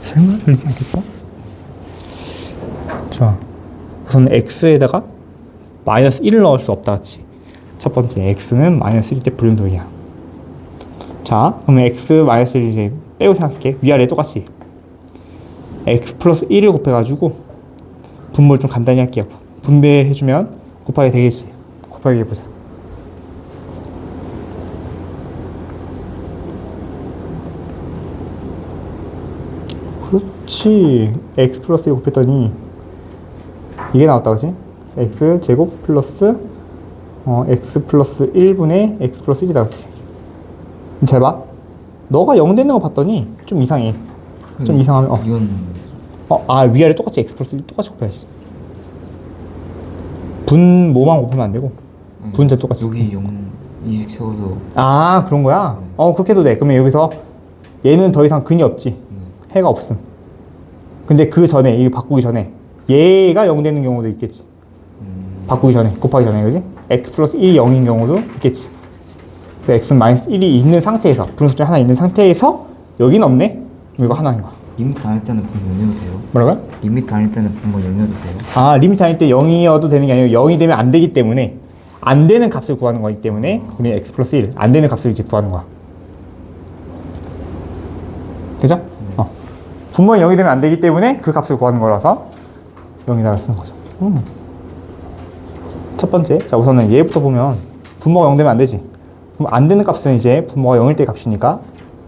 설마 졸리지 않겠어? 자, 우선 x에다가 마이너스 1을 넣을 수 없다, 그치? 첫 번째, x는 마이너스 1일 때 불연속이야. 자, 그러면 x 마이너스 1 이제 빼고 생각할게. 위아래 똑같이 x 플러스 1을 곱해가지고 분모를 좀 간단히 할게요. 분배해주면 곱하기 되겠지. 곱하기 해보자. 그렇지. x 플러스 1 곱했더니 이게 나왔다, 그치? x 제곱 플러스 x 플러스 1분의 x 플러스 1이다, 그치? 잘 봐. 너가 0 되는 거 봤더니 좀 이상해. 좀 이상하면 이건 위아래 똑같이 x 플러스 1 똑같이 곱해야지. 분모만 곱하면 안 되고 분자 똑같이. 여기 2씩 세워서 그런 거야? 그렇게 해도 돼. 그러면 여기서 얘는 더 이상 근이 없지. 해가 없음. 근데 그 전에, 이거 바꾸기 전에 얘가 0 되는 경우도 있겠지. 바꾸기 전에, 곱하기 전에, 그지? x 플러스 1이 0인 경우도 있겠지. 그 x는 마이너스 1이 있는 상태에서, 분수점 하나 있는 상태에서 여기는 없네? 이거 하나인 거야. 리미트 다닐 때는 분모 0이어도 돼요? 뭐라고요? 리미트 다닐 때는 분모 0이어도 돼요? 리미트 아닐 때 0이어도 되는 게 아니고 0이 되면 안 되기 때문에 안 되는 값을 구하는 거기 때문에 우리는 x 플러스 1, 안 되는 값을 이제 구하는 거야. 되죠? 분모가 0이 되면 안 되기 때문에 그 값을 구하는 거라서 0이다라고 쓰는 거죠. 첫 번째, 자 우선은 얘부터 보면 분모가 0 되면 안 되지. 그럼 안 되는 값은 이제 분모가 0일 때 값이니까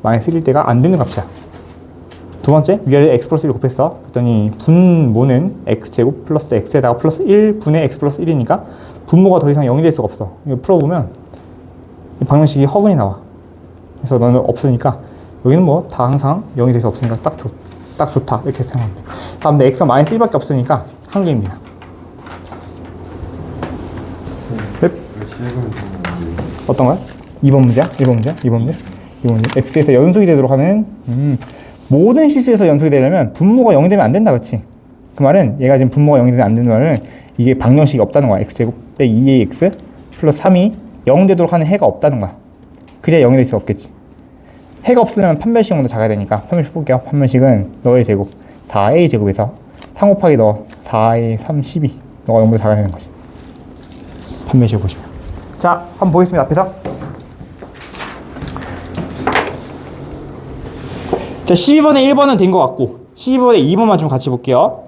마이너스 1일 때가 안 되는 값이야. 두 번째, 위아래 x 플러스 1 곱했어. 그랬더니 분모는 x제곱 플러스 x에다가 플러스 1분의 x 플러스 1이니까 분모가 더 이상 0이 될 수가 없어. 이거 풀어보면 이 방정식이 허근이 나와. 그래서 너는 없으니까 여기는 뭐 다 항상 0이 돼서 없으니까 딱 좋다 이렇게 생각하면 돼. 다음 x가 마이너스 1밖에 없으니까 한 개입니다. 네? 어떤 거야? 2번 문제야? 1번 문제야? 2번 문제? 2번 문제? x에서 연속이 되도록 하는 모든 실수에서 연속이 되려면 분모가 0이 되면 안 된다, 그치? 그 말은 얘가 지금 분모가 0이 되면 안 되는 말은 이게 방정식이 없다는 거야. x제곱 빼기 2ax 플러스 3이 0 되도록 하는 해가 없다는 거야. 그래야 0이 될 수 없겠지. 해가 없으려면 판별식 먼저 작아야 되니까 판별식 볼게요. 판별식은 너의 제곱 4a 제곱에서 3 곱하기 너 4a 3 12 너가 0보다 작아야 되는 거지. 판별식 보시면. 자, 한번 보겠습니다. 앞에서. 자, 12번에 1번은 된 것 같고 12번에 2번만 좀 같이 볼게요.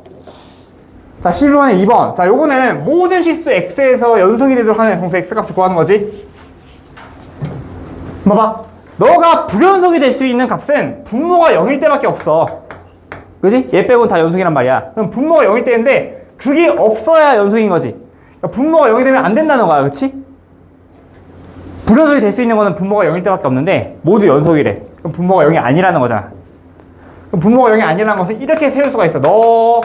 자, 12번에 2번. 자, 요거는 모든 실수 x에서 연속이 되도록 하는 공수 x값을 구하는 거지. 봐봐. 너가 불연속이 될 수 있는 값은 분모가 0일 때밖에 없어. 그지? 얘 빼고는 다 연속이란 말이야. 그럼 분모가 0일 때인데 그게 없어야 연속인 거지. 그러니까 분모가 0이 되면 안 된다는 거야. 그치? 불연속이 될 수 있는 거는 분모가 0일 때밖에 없는데 모두 연속이래. 그럼 분모가 0이 아니라는 거잖아. 그럼 분모가 0이 아니라는 것은 이렇게 세울 수가 있어. 너가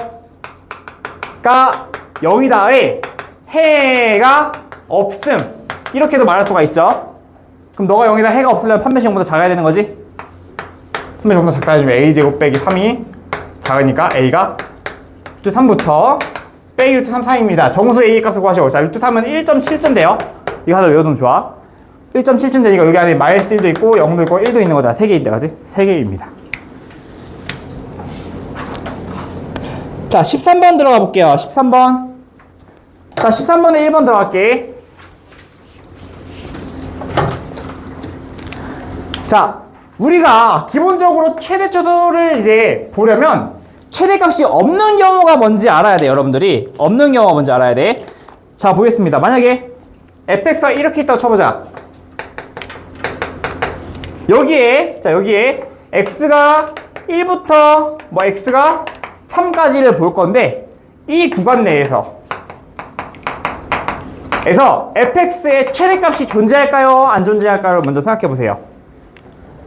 0이다에 해가 없음. 이렇게도 말할 수가 있죠. 그럼 너가 0이다 해가 없으려면 판별식 0보다 작아야 되는 거지? 판별식 0보다 작다 해주면 a제곱 빼기 3이 작으니까 a가 루트 3부터 빼기 루트 3 사이입니다. 정수 a 값을 구하시고, 자 루트 3은 1.7쯤 돼요. 이거 하나 외워두면 좋아. 1.7쯤 되니까 여기 안에 마이너스 1도 있고 0도 있고 1도 있는 거다. 3개인데, 그지? 3개입니다. 자, 13번 들어가 볼게요. 13번. 자, 13번에 1번 들어갈게. 자, 우리가 기본적으로 최대 초수를 이제 보려면 최대값이 없는 경우가 뭔지 알아야 돼, 여러분들이. 없는 경우가 뭔지 알아야 돼. 자, 보겠습니다. 만약에 fx가 이렇게 있다고 쳐보자. 여기에 x가 1부터 x가 3까지를 볼 건데 이 구간 내에서 fx의 최대값이 존재할까요? 안 존재할까요? 먼저 생각해 보세요.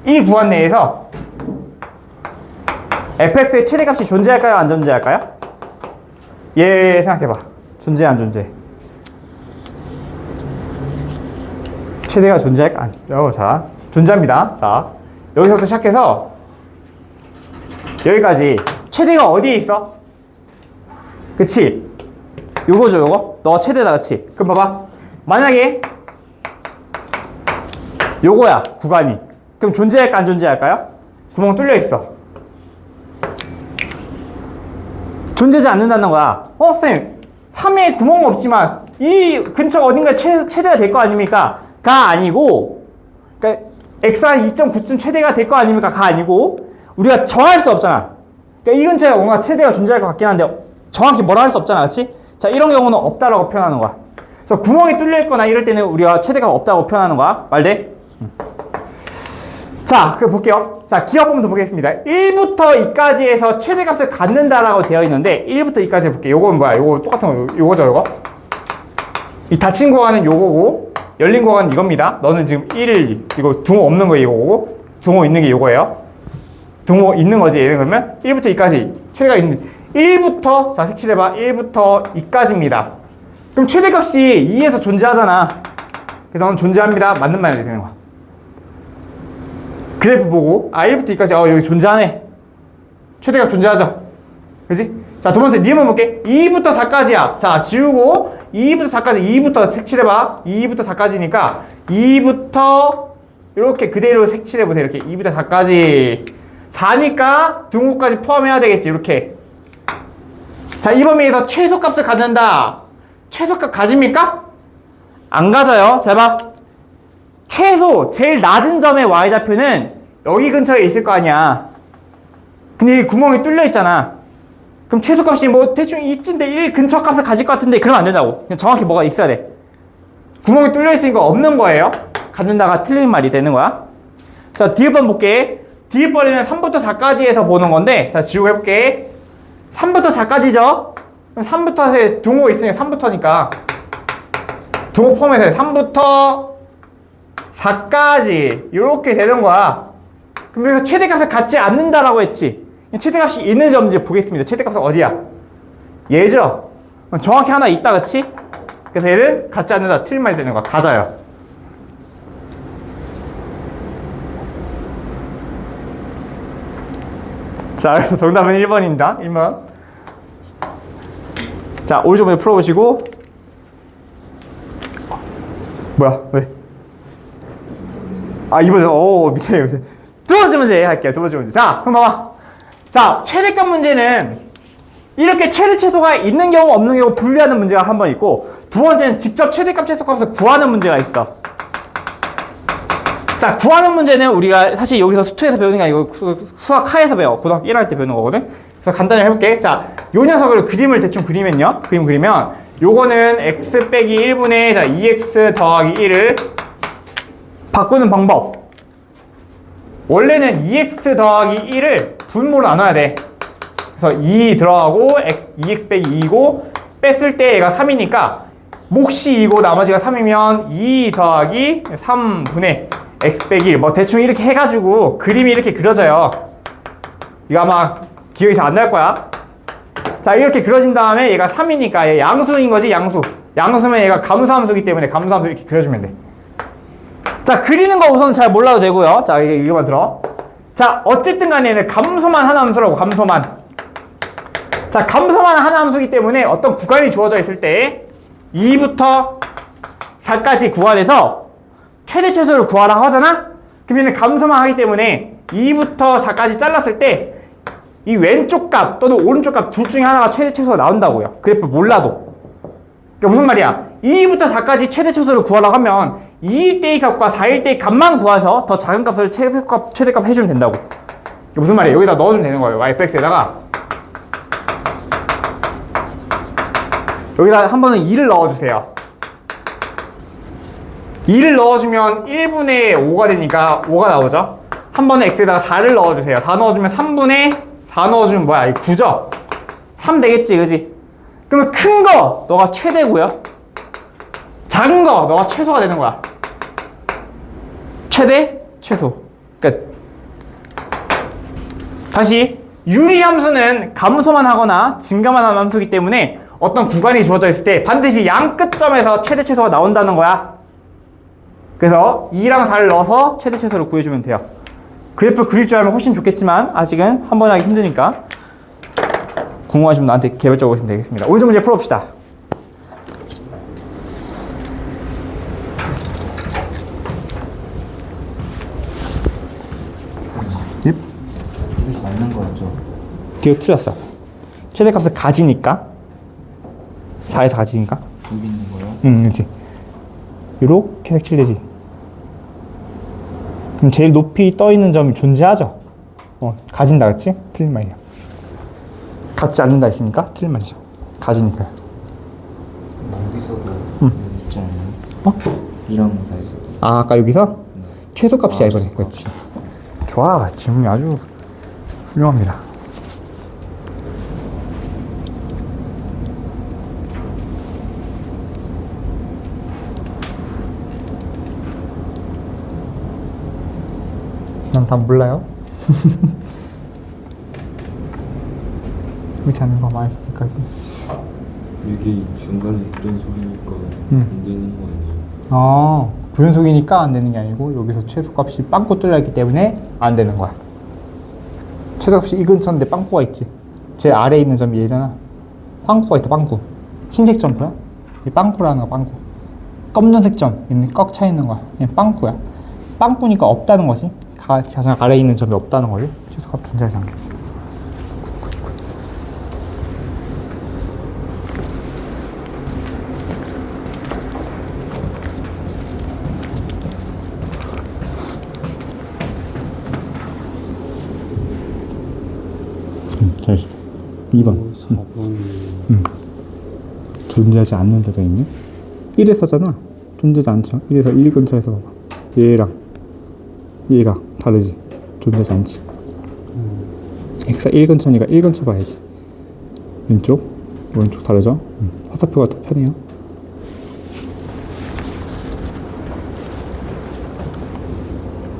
이 구간 내에서 fx의 최대값이 존재할까요? 안 존재할까요? 얘 생각해봐. 존재 안 존재? 최대가 존재할까? 안. 자, 존재합니다. 자, 여기서부터 시작해서 여기까지 최대가 어디에 있어? 그치? 요거죠, 요거? 너가 최대다, 그치? 그럼 봐봐. 만약에 요거야, 구간이. 그럼 존재할까, 안 존재할까요? 구멍 뚫려 있어. 존재하지 않는다는 거야. 선생님 3에 구멍은 없지만 이 근처 어딘가 최대가 될 거 아닙니까? 가 아니고, 그러니까 x한 2.9쯤 최대가 될 거 아닙니까? 가 아니고, 우리가 정할 수 없잖아. 그러니까 이 근처에 뭔가 최대가 존재할 것 같긴 한데 정확히 뭐라 할 수 없잖아, 그렇지? 자, 이런 경우는 없다라고 표현하는 거야. 그래서 구멍이 뚫려 있거나 이럴 때는 우리가 최대가 없다고 표현하는 거야. 말돼? 자, 그럼 볼게요. 자, 기하법부터 보겠습니다. 1부터 2까지에서 최대값을 갖는다라고 되어 있는데 1부터 2까지 볼게요. 요건 뭐야? 요거 똑같은 거, 요거죠, 요거? 이 닫힌 구간은 요거고 열린 구간은 이겁니다. 너는 지금 1, 이거 등호 없는 거 이거고 등호 있는 게 요거예요. 등호 있는 거지. 얘는 그러면 1부터 2까지 최대가 있는 1부터, 자, 색칠해봐. 1부터 2까지입니다. 그럼 최대값이 2에서 존재하잖아. 그래서 너는 존재합니다. 맞는 말이 되는 거야. 그래프 보고 1부터 2까지 여기 존재하네. 최대값 존재하죠. 그지? 자, 두 번째 니은만 볼게. 2부터 4까지야. 자, 지우고 2부터 4까지 2부터 색칠해봐. 2부터 4까지니까 2부터 이렇게 그대로 색칠해보세요. 이렇게 2부터 4까지 4니까 등호까지 포함해야 되겠지. 이렇게. 자, 이 범위에서 최소값을 갖는다. 최소값 가집니까? 안 가져요. 잘 봐. 최소 제일 낮은 점의 y좌표는 여기 근처에 있을 거 아니야. 근데 이 구멍이 뚫려 있잖아. 그럼 최소값이 뭐 대충 이쯤인데 1 근처 값을 가질 것 같은데 그러면 안 된다고. 그냥 정확히 뭐가 있어야 돼. 구멍이 뚫려 있으니까 없는 거예요. 갖는다가 틀린 말이 되는 거야. 자, 디귿번 볼게. 디귿번에는 3부터 4까지에서 보는 건데, 자, 지우고 해볼게. 3부터 4까지죠? 3부터 등호 있으니까 3부터니까 등호 포함해서 3부터 4까지 이렇게 되는 거야. 그럼 여기서 최대값을 갖지 않는다라고 했지. 최대값이 있는 점인지 보겠습니다. 최대값은 어디야? 얘죠? 정확히 하나 있다, 그치? 그래서 얘는 갖지 않는다. 틀린 말이 되는 거야. 가져요. 자, 그래서 정답은 1번입니다. 1번. 자, 오른쪽 먼저 풀어보시고. 뭐야? 왜? 2번. 밑에. 두 번째 문제 할게요. 두 번째 문제. 자, 그럼 봐봐. 자, 최대값 문제는 이렇게 최대 최소가 있는 경우 없는 경우 분리하는 문제가 한 번 있고, 두 번째는 직접 최대값 최소값을 구하는 문제가 있어. 자, 구하는 문제는 우리가 사실 여기서 수투에서 배우는 게 아니고 수학 하에서 배워. 고등학교 1할 때 배우는 거거든. 그래서 간단히 해볼게. 자, 요 녀석을 그림을 대충 그리면요. 그림 그리면 요거는 x 빼기 1분의 2x 더하기 1을 바꾸는 방법. 원래는 2x 더하기 1을 분모로 나눠야 돼. 그래서 2 들어가고 2x 빼기 2고 뺐을 때 얘가 3이니까 몫이 2고 나머지가 3이면 2 더하기 3분의 x 빼기 1. 뭐 대충 이렇게 해가지고 그림이 이렇게 그려져요. 이거 아마 기억이 잘 안 날 거야. 자, 이렇게 그려진 다음에 얘가 3이니까 얘 양수인 거지, 양수. 양수면 얘가 감수함수이기 때문에 감수함수 이렇게 그려주면 돼. 자, 그리는 거 우선 잘 몰라도 되고요. 자, 이거만 들어. 자, 어쨌든 간에 얘는 감소만 하나 함수라고, 감소만. 자, 감소만 하나 함수이기 때문에 어떤 구간이 주어져 있을 때 2부터 4까지 구간에서 최대 최소를 구하라 하잖아? 그럼 얘는 감소만 하기 때문에 2부터 4까지 잘랐을 때 이 왼쪽 값 또는 오른쪽 값 둘 중에 하나가 최대 최소가 나온다고요. 그래프 몰라도. 그러니까 무슨 말이야? 2부터 4까지 최대 최소를 구하라고 하면 2일 때의 값과 4일 때의 값만 구해서 더 작은 값을 최대값 해주면 된다고. 그러니까 무슨 말이야? 여기다 넣어주면 되는 거예요. fx에다가 여기다 한 번은 2를 넣어주세요. 2를 넣어주면 1분의 5가 되니까 5가 나오죠. 한 번에 x에다가 4를 넣어주세요. 4 넣어주면 3분의 4 넣어주면 뭐야? 이 9죠? 3 되겠지, 그지? 그러면 큰 거 너가 최대고요. 작은 거 너가 최소가 되는 거야. 최대, 최소. 끝. 다시 유리함수는 감소만 하거나 증가만 하는 함수이기 때문에 어떤 구간이 주어져 있을 때 반드시 양 끝점에서 최대 최소가 나온다는 거야. 그래서 2랑 4를 넣어서 최대 최소를 구해주면 돼요. 그래프 그릴 줄 알면 훨씬 좋겠지만 아직은 한 번 하기 힘드니까 궁금하시면 나한테 개별적으로 오시면 되겠습니다. 오른쪽 문제 풀어봅시다. 이것이 맞는 거였죠? 뒤에 틀렸어. 최대값을 가지니까 4에서 가지니까 여기 있는 거요? 그렇지. 이렇게 색칠되지. 그럼 제일 높이 떠 있는 점이 존재하죠. 가진다, 그렇지? 틀린 말이야. 갖지 않는다 했으니까 틀린 말이죠. 가지니까. 여기서도 있지 않나요? 어? 이랑사에서도. 아, 아까 여기서 네. 최소값이야 이번에. 최소값. 그렇지. 좋아, 질문이 아주 훌륭합니다. 난 다 몰라요. 그렇지 않은 거 많이 여기까지. 이게 중간에 그런 소리니까 음. 안 되는 거 아니에요? 아, 불연속이니까 안 되는 게 아니고 여기서 최소값이 빵꾸 뚫려있기 때문에 안 되는 거야. 최소값이 이 근처인데 빵꾸가 있지. 제 아래에 있는 점이 얘잖아. 빵꾸가 있다, 빵꾸. 흰색 점 보여? 이 빵꾸라는 거야, 빵꾸. 검정색 점 있는 꽉 차 있는 거야. 그냥 빵꾸야. 빵꾸니까 없다는 거지. 가장 아래에 있는 점이 없다는 거지. 최소값 존재하지 않겠지. 잘했어. 2번. 4번 존재하지 않는 데가 있네. 1에 써잖아. 존재하지 않죠. 1에서 1 근처에서 봐봐. 얘랑 얘가 다르지. 존재하지 않지. x가 1 근처니까 1 근처 봐야지. 왼쪽, 오른쪽 다르죠? 화살표가 더 편해요.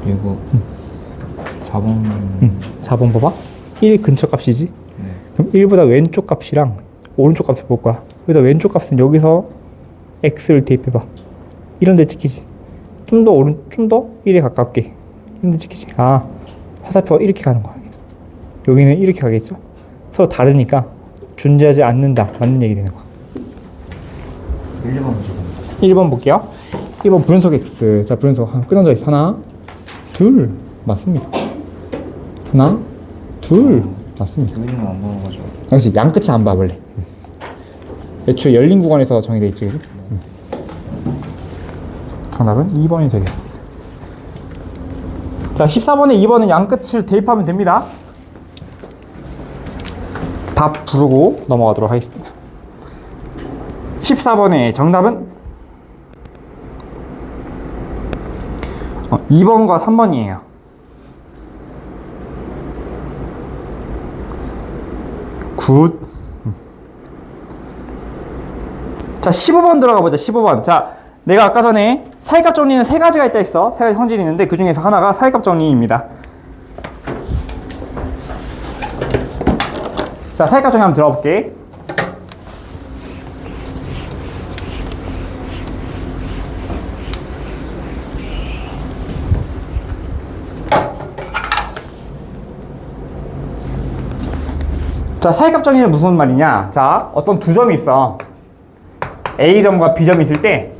이거 4번. 4번 봐봐. 1 근처 값이지. 네. 그럼 1보다 왼쪽 값이랑 오른쪽 값을 볼 거야. 여기다 왼쪽 값은 여기서 x를 대입해봐. 이런 데 찍히지. 좀 더 1에 가깝게. 이런 데 찍히지. 아, 화살표가 이렇게 가는 거야. 여기는 이렇게 가겠죠. 서로 다르니까 존재하지 않는다. 맞는 얘기 되는 거야. 1번 지금. 1번 볼게요. 1번 불연속 x. 자, 불연속 끊어져 있어. 하나, 둘. 맞습니다. 하나, 둘. 맞습니다. 여기 있는 거 안 보여가지고. 당신 양끝이 안 봐볼래. 애초에 열린 구간에서 정의되어 있지, 그지? 정답은 2번이 되겠습니다. 자, 14번에 2번은 양끝을 대입하면 됩니다. 답 부르고 넘어가도록 하겠습니다. 14번의 정답은 2번과 3번이에요. 굿. 자, 15번 들어가 보자. 15번. 자, 내가 아까 전에 사이값 정리는 세 가지가 있다 했어. 세 가지 성질이 있는데 그 중에서 하나가 사이값 정리입니다. 자, 사이값 정리 한번 들어볼게. 자, 사이값 정리는 무슨 말이냐? 자, 어떤 두 점이 있어. A점과 B점이 있을 때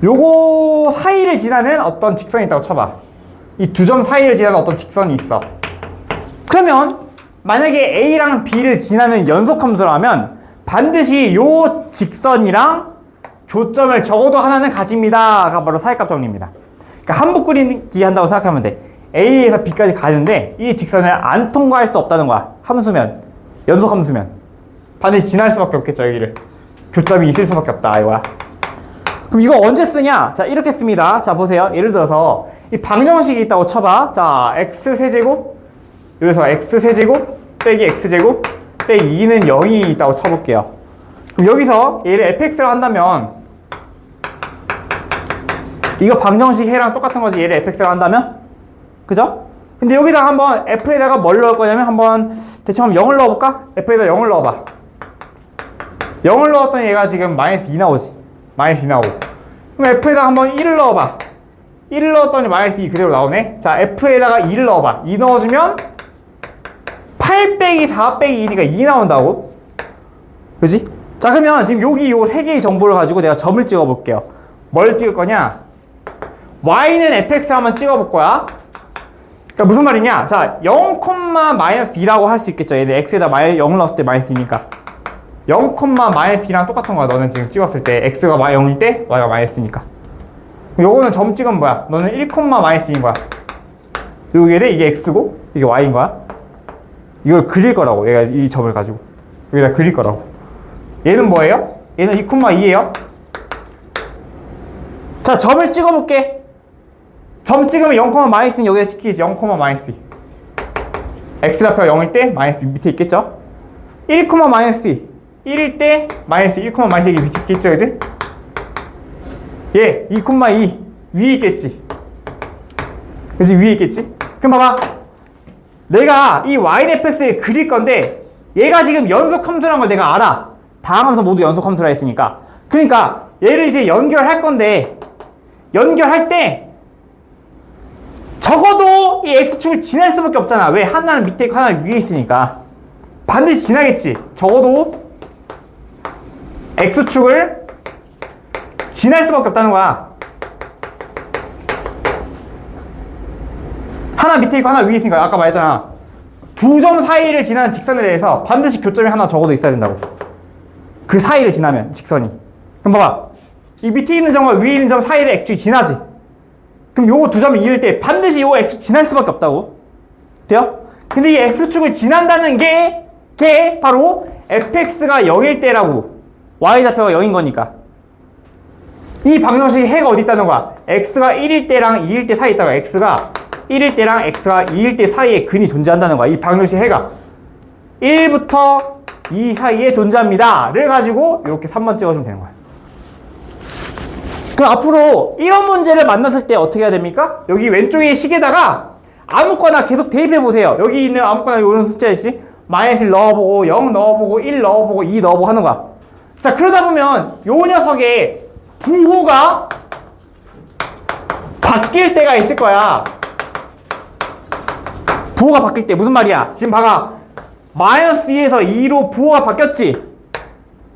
요거 사이를 지나는 어떤 직선이 있다고 쳐봐. 이 두 점 사이를 지나는 어떤 직선이 있어. 그러면 만약에 A랑 B를 지나는 연속함수라면 반드시 요 직선이랑 교점을 적어도 하나는 가집니다가 바로 사이값 정리입니다. 그러니까 한복 그리기 한다고 생각하면 돼. A에서 B까지 가는데 이 직선을 안 통과할 수 없다는 거야. 함수면, 연속함수면 반드시 지날 수밖에 없겠죠. 여기를 교점이 있을 수밖에 없다 이거야. 그럼 이거 언제 쓰냐? 자, 이렇게 씁니다. 자, 보세요. 예를 들어서 이 방정식이 있다고 쳐봐. 자, x세제곱 여기서 x세제곱 빼기 x제곱 빼기 2는 0이 있다고 쳐볼게요. 그럼 여기서 얘를 fx로 한다면 이거 방정식 해랑 똑같은 거지. 얘를 fx로 한다면 그죠? 근데 여기다가 한번 f에다가 뭘 넣을 거냐면 한번 대충 한번 0을 넣어볼까? f에다 0을 넣어봐. 0을 넣었더니 얘가 지금 마이너스 2 나오지. 마이너스 2 나오고. 그럼 f에다가 한번 1을 넣어봐. 1을 넣었더니 마이너스 2 그대로 나오네. 자, f에다가 2를 넣어봐. 2 넣어주면 8 빼기 4 빼기 2니까 2 나온다고. 그지? 자, 그러면 지금 여기 요 세 개의 정보를 가지고 내가 점을 찍어 볼게요. 뭘 찍을 거냐? y는 fx 한번 찍어 볼 거야. 그러니까 무슨 말이냐? 자, 0,-2라고 할 수 있겠죠. 얘들 x에다 0을 넣었을 때 -2니까 0,-2랑 똑같은 거야. 너는 지금 찍었을 때 x가 0일 때 y가 -2니까. 요거는 점 찍으면 뭐야? 너는 1,-2인 거야. 여기를 이게 x고 이게 y인 거야. 이걸 그릴 거라고. 얘가 이 점을 가지고 여기다 그릴 거라고. 얘는 뭐예요? 얘는 2,2예요. 자, 점을 찍어볼게. 점 찍으면 0,-2는 여기다 찍히지. 0,-2. x좌표가 0일 때 마이너스 밑에 있겠죠? 1,-2 1일 때 마이너스 1,-2 이게 밑에 있겠죠, 그지? 얘 2,2 위에 있겠지. 그지? 위에 있겠지? 그럼 봐봐. 내가 이 yfx를 그릴 건데 얘가 지금 연속 함수라는 걸 내가 알아. 다항 함수 모두 연속 함수라 했으니까. 그러니까 얘를 이제 연결할 건데 연결할 때 적어도 이 x축을 지날 수밖에 없잖아. 왜? 하나는 밑에 있고 하나는 위에 있으니까 반드시 지나겠지. 적어도 x축을 지날 수밖에 없다는 거야. 하나 밑에 있고 하나 위에 있으니까 아까 말했잖아. 두 점 사이를 지나는 직선에 대해서 반드시 교점이 하나 적어도 있어야 된다고. 그 사이를 지나면 직선이. 그럼 봐봐. 이 밑에 있는 점과 위에 있는 점 사이를 x축이 지나지. 그럼 요거 두 점을 이을 때 반드시 요거 x 지날 수밖에 없다고. 돼요? 근데 이 x축을 지난다는 게 바로 fx가 0일 때라고. y좌표가 0인 거니까. 이 방정식의 해가 어디 있다는 거야? x가 1일 때랑 2일 때 사이에 있다가 x가 1일 때랑 x가 2일 때 사이에 근이 존재한다는 거야. 이 방정식의 해가 1부터 2 사이에 존재합니다 를 가지고 이렇게 3번 찍어주면 되는 거야. 그럼 앞으로 이런 문제를 만났을 때 어떻게 해야 됩니까? 여기 왼쪽에 식에다가 아무거나 계속 대입해 보세요. 여기 있는 아무거나 이런 숫자 있지? -1 넣어보고 0 넣어보고 1 넣어보고 2 넣어보고 하는 거야. 자, 그러다 보면 요 녀석의 부호가 바뀔 때가 있을 거야. 부호가 바뀔 때 무슨 말이야? 지금 봐봐. -2에서 2로 부호가 바뀌었지?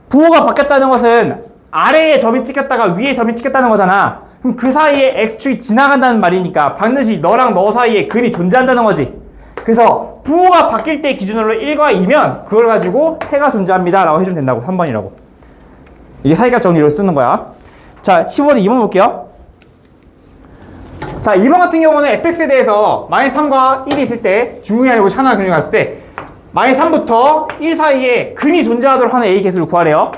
부호가 바뀌었다는 것은 아래에 점이 찍혔다가 위에 점이 찍혔다는 거잖아. 그럼 그 사이에 x축이 지나간다는 말이니까 반드시 너랑 너 사이에 근이 존재한다는 거지. 그래서 부호가 바뀔 때 기준으로 1과 2면 그걸 가지고 해가 존재합니다 라고 해주면 된다고. 3번이라고. 이게 사이값 정리로 쓰는 거야. 자, 15번에 2번 볼게요. 자, 2번 같은 경우는 fx에 대해서 -3과 1이 있을 때 중근이 아니고 하나 근이 갔을 때 -3부터 1 사이에 근이 존재하도록 하는 a 개수를 구하래요.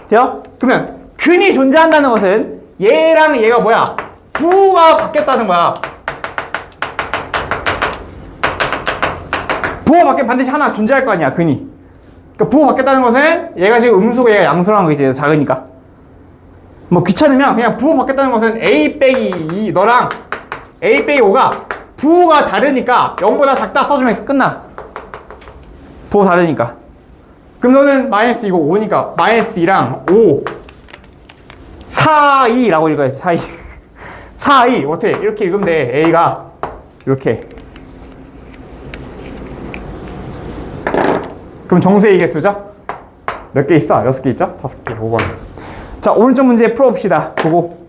돼요? 그러면 근이 존재한다는 것은 얘랑 얘가 뭐야? 부호가 바뀌었다는 거야. 부호가 바뀌면 반드시 하나 존재할 거 아니야, 근이. 그러니까 부호가 바뀌었다는 것은 얘가 지금 음수고 얘가 양수라는 거지, 작으니까. 뭐 귀찮으면 그냥 부호 바뀌었다는 것은 a 빼기 2 너랑 a 빼기 5가 부호가 다르니까 0보다 작다 써주면 끝나. 부호 다르니까. 그럼 너는 마이너스 이거 5니까 마이너스 2랑 5 4, 2라고 읽어야지. 4, 2 4, 2 어떻게 이렇게 읽으면 돼. a가 이렇게. 그럼 정수의 개수죠? 몇 개 있어? 6개 있죠? 5개. 5번. 자, 오른쪽 문제 풀어봅시다. 보고.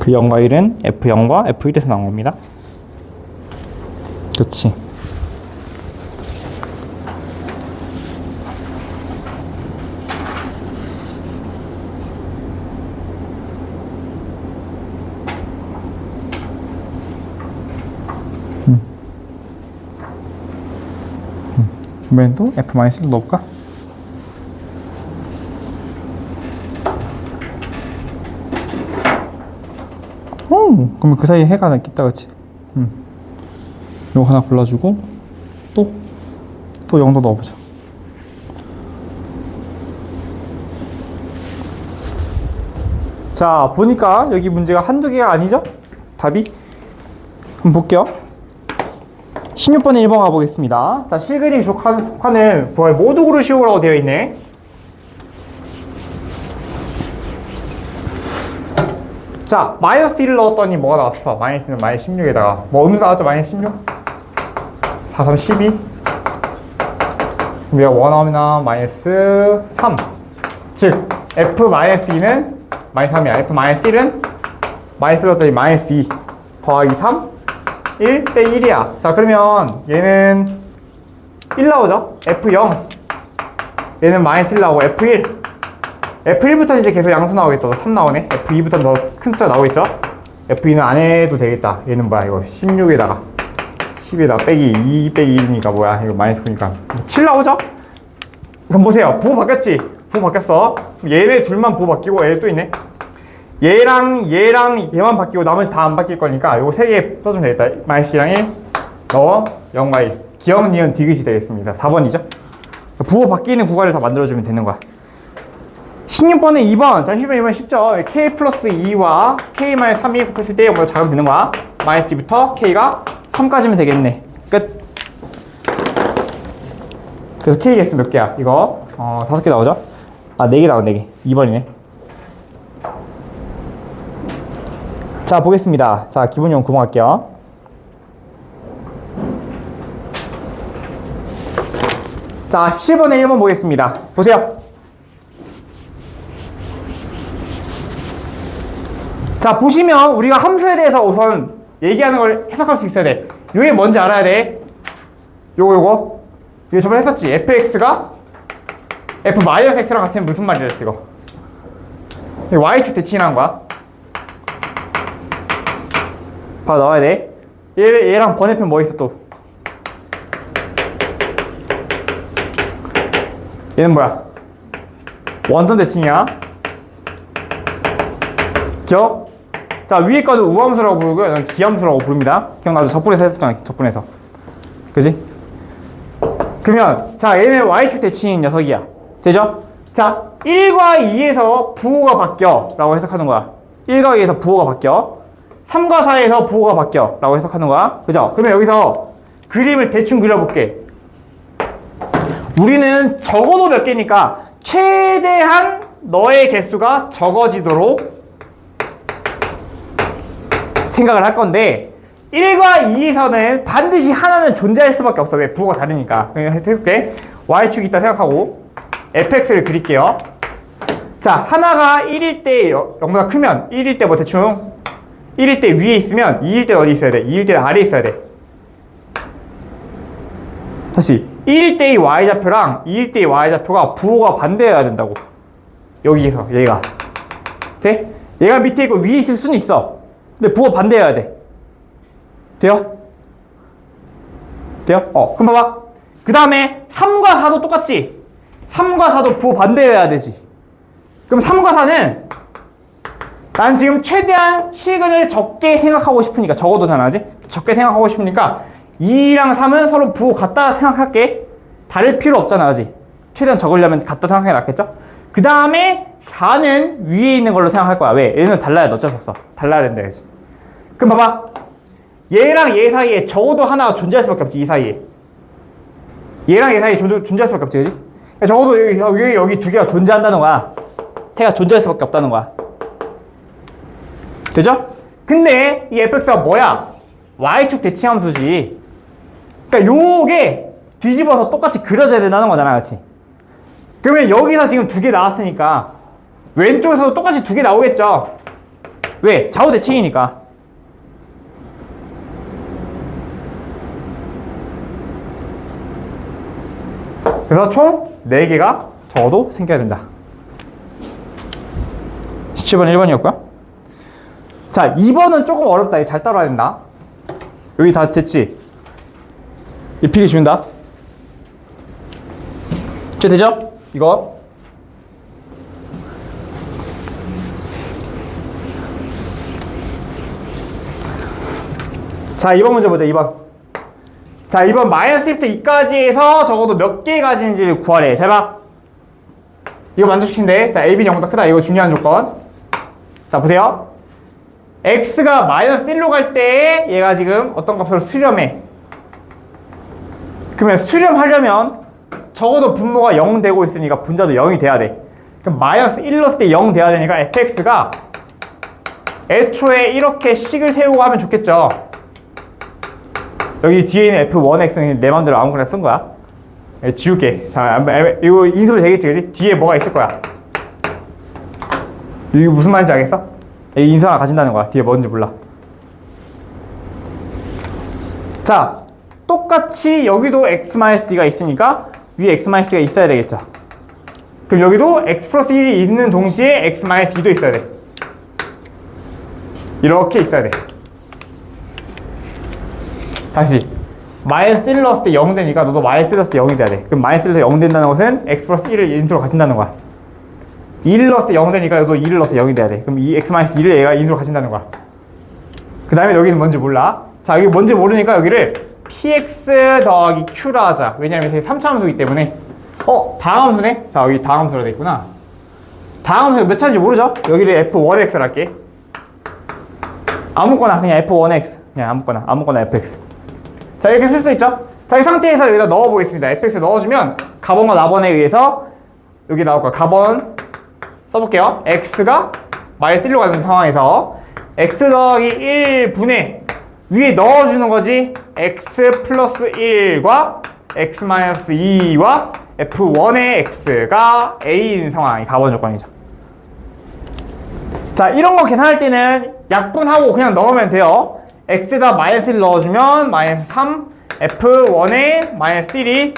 F0과 1은 F0과 F1에서 나온 겁니다. 그렇지. 이번엔 또 F-1로 넣어볼까? 그러면 그 사이에 해가 있겠다, 그치? 요거 하나 골라주고, 또 0도 넣어보자. 자, 보니까 여기 문제가 한두 개가 아니죠? 답이? 한번 볼게요. 16번에 1번 가보겠습니다. 자, 실그림 속하는 부하의 모두 고르시오라고 되어 있네. 자, 마이너스 1을 넣었더니 뭐가 나왔어? 마이너스는 마이너스 16에다가 뭐 음수 나왔죠? 마이너스 16? 4, 3, 12 우리가 뭐 나오면 마이너스 3 즉 F-2는 마이너스 3이야. F-1은 마이너스 넣었더니 마이너스 2 더하기 3 1 빼기 1이야. 자, 그러면 얘는 1 나오죠? F0 얘는 마이너스 1 나오고 F1 F1부터는 이제 계속 양수 나오겠다. 3 나오네. F2부터는 더 큰 숫자 나오겠죠? F2는 안 해도 되겠다. 얘는 뭐야? 이거 16에다가 10에다가 빼기 2 빼기 1이니까 뭐야? 이거 마이너스 9니까 7 나오죠? 그럼 보세요. 부호 바뀌었지? 부호 바뀌었어. 얘네 둘만 부호 바뀌고 얘 또 있네. 얘랑 얘만 바뀌고 나머지 다 안 바뀔 거니까 요거 3개 써주면 되겠다. 마이너스 2랑 1 넣어 0과 1 기억, 니은, 디귿이 되겠습니다. 4번이죠? 부호 바뀌는 구간을 다 만들어주면 되는 거야. 16번에 2번. 자, 2번 쉽죠? K 플러스 2와 K 마이너스 3이 곱했을 때 먼저 작으면 되는 거야. 마이너스 2부터 K가 3까지면 되겠네. 끝. 그래서 K 개수 몇 개야? 이거 5개 나오죠? 아, 4개 나와, 4개. 2번이네. 자, 보겠습니다. 자, 기본용 구멍할게요. 자, 17번에 1번 보겠습니다. 보세요. 자, 보시면 우리가 함수에 대해서 우선 얘기하는 걸 해석할 수 있어야 돼. 이게 뭔지 알아야 돼. 요거 저번에 했었지. fx가 f-x랑 같으면 무슨 말이랬어 이거. y축 대칭이라는 거야. 바로 나와야 돼. 얘랑 번외편 뭐 있어 또? 얘는 뭐야? 원점 대칭이야. 기억? 자, 위에 거는 우함수라고 부르고요. 여기는 기함수라고 부릅니다. 기억나죠? 적분해서 했었잖아. 적분해서. 그지? 그러면 자, 얘는 y축 대칭인 녀석이야. 되죠? 자, 1과 2에서 부호가 바뀌어 라고 해석하는 거야. 1과 2에서 부호가 바뀌어. 3과 4에서 부호가 바뀌어 라고 해석하는 거야. 그죠? 그러면 여기서 그림을 대충 그려볼게. 우리는 적어도 몇 개니까 최대한 너의 개수가 적어지도록 생각을 할 건데 1과 2에서는 반드시 하나는 존재할 수밖에 없어. 왜? 부호가 다르니까. 그냥 해볼게. y축이 있다 생각하고 fx를 그릴게요. 자, 하나가 1일 때 0보다 크면 1일 때 뭐 대충 1일 때 위에 있으면 2일 때 어디 있어야 돼? 2일 때 아래에 있어야 돼. 다시 1일 때의 y좌표랑 2일 때의 y좌표가 부호가 반대여야 된다고. 여기에서 얘가 돼? 얘가 밑에 있고 위에 있을 수는 있어. 근데 부호 반대여야 돼. 돼요? 돼요? 그럼 봐봐. 그 다음에 3과 4도 똑같지? 3과 4도 부호 반대여야 되지. 그럼 3과 4는 난 지금 최대한 시근을 적게 생각하고 싶으니까 적어도 잘하지? 적게 생각하고 싶으니까 2랑 3은 서로 부호 같다 생각할게. 다를 필요 없잖아, 그지? 최대한 적으려면 같다 생각하는 게 낫겠죠? 그 다음에 4는 위에 있는 걸로 생각할 거야. 왜? 얘는 달라야 돼. 어쩔 수 없어. 달라야 된다, 그지? 그럼 봐봐. 얘랑 얘 사이에 적어도 하나가 존재할 수밖에 없지, 이 사이에. 얘랑 얘 사이에 존재할 수밖에 없지, 그지? 적어도 여기 두 개가 존재한다는 거야. 해가 존재할 수밖에 없다는 거야. 되죠? 근데 이 fx가 뭐야? y축 대칭함수지. 그러니까 요게 뒤집어서 똑같이 그려져야 된다는 거잖아, 그렇지? 그러면 여기서 지금 두 개 나왔으니까 왼쪽에서도 똑같이 두 개 나오겠죠? 왜? 좌우 대칭이니까. 그래서 총 4개가 적어도 생겨야 된다. 17번 1번이었고요. 자, 2번은 조금 어렵다. 잘 따라야 된다. 여기 다 됐지? 이 필기 준다. 되죠? 이거 자 2번 문제 보자. 2번. 자 2번 마이너스 1부터 2까지 해서 적어도 몇 개 가지는지를 구하래. 잘 봐. 이거 만족시킨대. 자 AB는 0보다 크다. 이거 중요한 조건. 자 보세요. x가 마이너스 1로 갈 때 얘가 지금 어떤 값으로 수렴해. 그러면 수렴하려면 적어도 분모가 0 되고 있으니까 분자도 0이 돼야 돼. 그럼 마이너스 1 넣었을 때 0 돼야 되니까 fx가 애초에 이렇게 식을 세우고 하면 좋겠죠. 여기 뒤에 있는 f1x는 내 맘대로 아무거나 쓴 거야. 지울게. 자, 이거 인수로 되겠지, 그지? 뒤에 뭐가 있을 거야. 이게 무슨 말인지 알겠어? 이 인수 하나 가진다는 거야. 뒤에 뭔지 몰라. 자, 똑같이 여기도 x-d가 있으니까 위에 x-d가 있어야 되겠죠. 그럼 여기도 x 플러스 1이 있는 동시에 x-2도 있어야 돼. 이렇게 있어야 돼. 다시 마이너스 1을 넣었을 때 0 되니까 너도 마이너스 1을 넣었을 때 0이 돼야 돼. 그럼 마이너스 1을 넣었을 때 0 된다는 것은 x 플러스 1을 인수로 가진다는 거야. 2를 넣었을 때 0 되니까 너도 2를 넣어서 0이 돼야 돼. 그럼 이 x-2를 얘가 인수로 가진다는 거야. 그 다음에 여기는 뭔지 몰라. 자, 여기 뭔지 모르니까 여기를 px 더하기 q라 하자. 왜냐면 이게 3차 함수이기 때문에. 다항 함수네? 자, 여기 다항 함수로 돼 있구나. 다항 함수가 몇 차인지 모르죠? 여기를 f1x를 할게. 아무거나 그냥 f1x. 그냥 아무거나 fx. 자, 이렇게 쓸 수 있죠? 자, 이 상태에서 여기다 넣어보겠습니다. fx 넣어주면 가번과 나번에 의해서 여기 나올 거야. 가번 써볼게요. x가 마이너스 1로 가는 상황에서 x 더하기 1분의 위에 넣어주는 거지. x 플러스 1과 x 마이너스 2와 f1의 x가 a인 상황이 가번 조건이죠. 자, 이런 거 계산할 때는 약분하고 그냥 넣으면 돼요. x에다 마이너스 1 넣어주면 마이너스 3 f1의 마이너스 1이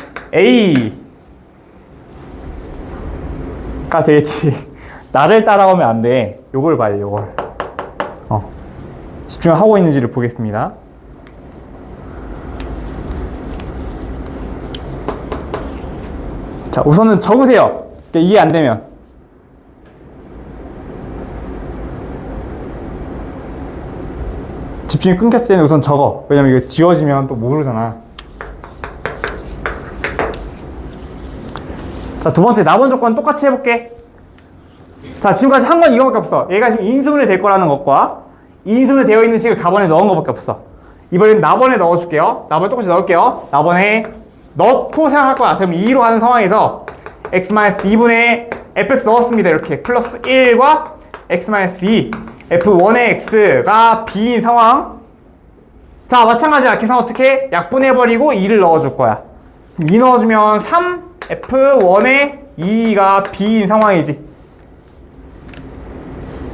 a가 되겠지. 나를 따라오면 안 돼. 요걸 봐야 돼. 요걸. 집중하고 있는지를 보겠습니다. 자, 우선은 적으세요. 이해 안 되면. 집중이 끊겼을 때는 우선 적어. 왜냐면 이거 지워지면 또 모르잖아. 자, 두 번째 나번 조건 똑같이 해볼게. 자, 지금까지 한 건 이거밖에 없어. 얘가 지금 인수분해 될 거라는 것과 인수분해 되어 있는 식을 가번에 넣은 것밖에 없어. 이번엔 나번에 넣어줄게요. 나번에 똑같이 넣을게요. 나번에 넣고 생각할 거야. 지금 2로 하는 상황에서 x-2분의 fx 넣었습니다. 이렇게 플러스 1과 x-2 f1의 x가 b인 상황. 자, 마찬가지야. 계산 어떻게? 약분해버리고 2를 넣어줄 거야. 그럼 2 넣어주면 3 f1의 2가 b인 상황이지.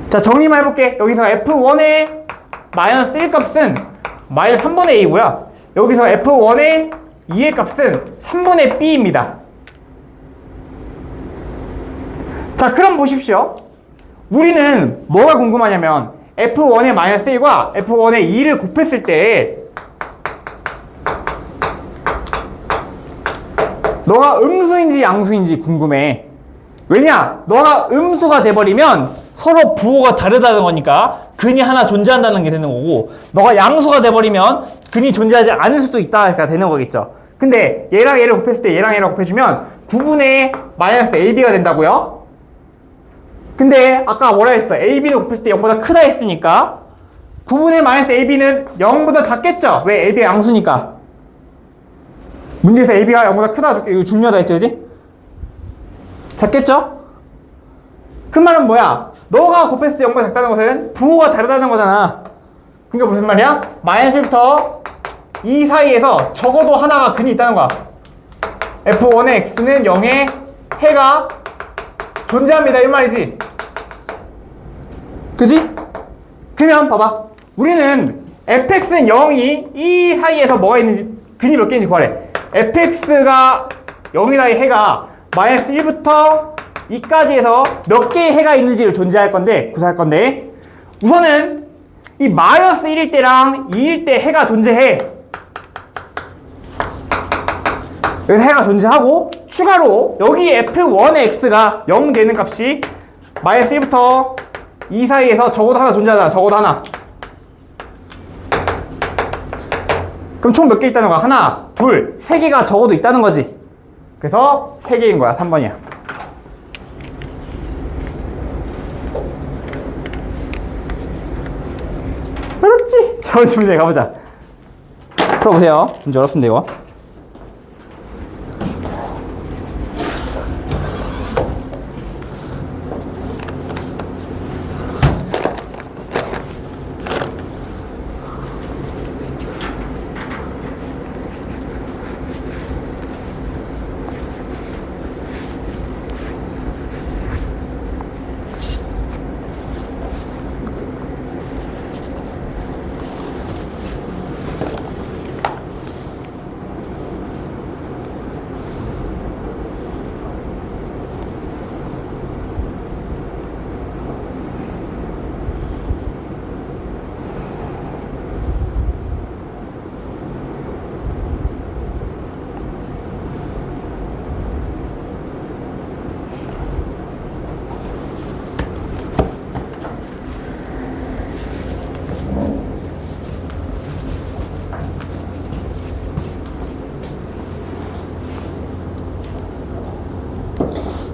자, 정리만 해볼게. 여기서 f1의 마이너스 1 값은 마이너스 3분의 a고요. 여기서 f1의 2의 값은 3분의 b입니다. 자, 그럼 보십시오. 우리는 뭐가 궁금하냐면 f1의 마이너스 1과 f1의 2를 곱했을 때 너가 음수인지 양수인지 궁금해. 왜냐? 너가 음수가 돼버리면 서로 부호가 다르다는 거니까 근이 하나 존재한다는 게 되는 거고, 너가 양수가 돼버리면 근이 존재하지 않을 수도 있다가 되는 거겠죠. 근데 얘랑 얘를 곱했을 때 얘랑 얘를 곱해주면 9분의 마이너스 ab가 된다고요? 근데 아까 뭐라 했어? ab는 곱했을 때 0보다 크다 했으니까 9분의 마이너스 ab는 0보다 작겠죠? 왜? ab가 양수니까. 문제에서 ab가 0보다 크다, 이거 중요하다 했지, 그지? 작겠죠? 그 말은 뭐야? 너가 곱했을 때 0보다 작다는 것은 부호가 다르다는 거잖아. 그러니까 무슨 말이야? 마이너스 1부터 2 사이에서 적어도 하나가 근이 있다는 거야. f1의 x는 0의 해가 존재합니다, 이 말이지. 그지? 그러면 봐봐. 우리는 fx는 0이 이 사이에서 뭐가 있는지, 근이 몇 개인지 구하래. fx가 0이라의 해가 마이너스 1부터 2까지 해서 몇 개의 해가 있는지를 존재할 건데, 구사할 건데, 우선은 이 마이너스 1일 때랑 2일 때 해가 존재해. 여기서 해가 존재하고 추가로 여기 F1의 x가 0 되는 값이 마이너스 1부터 2 사이에서 적어도 하나 존재하잖아. 적어도 하나. 그럼 총 몇 개 있다는 거야? 하나, 둘, 세 개가 적어도 있다는 거지. 그래서 세 개인 거야. 3번이야. 그렇지. 자, 번째 문제 가보자. 풀어보세요. 문제 어렵습니다, 이거.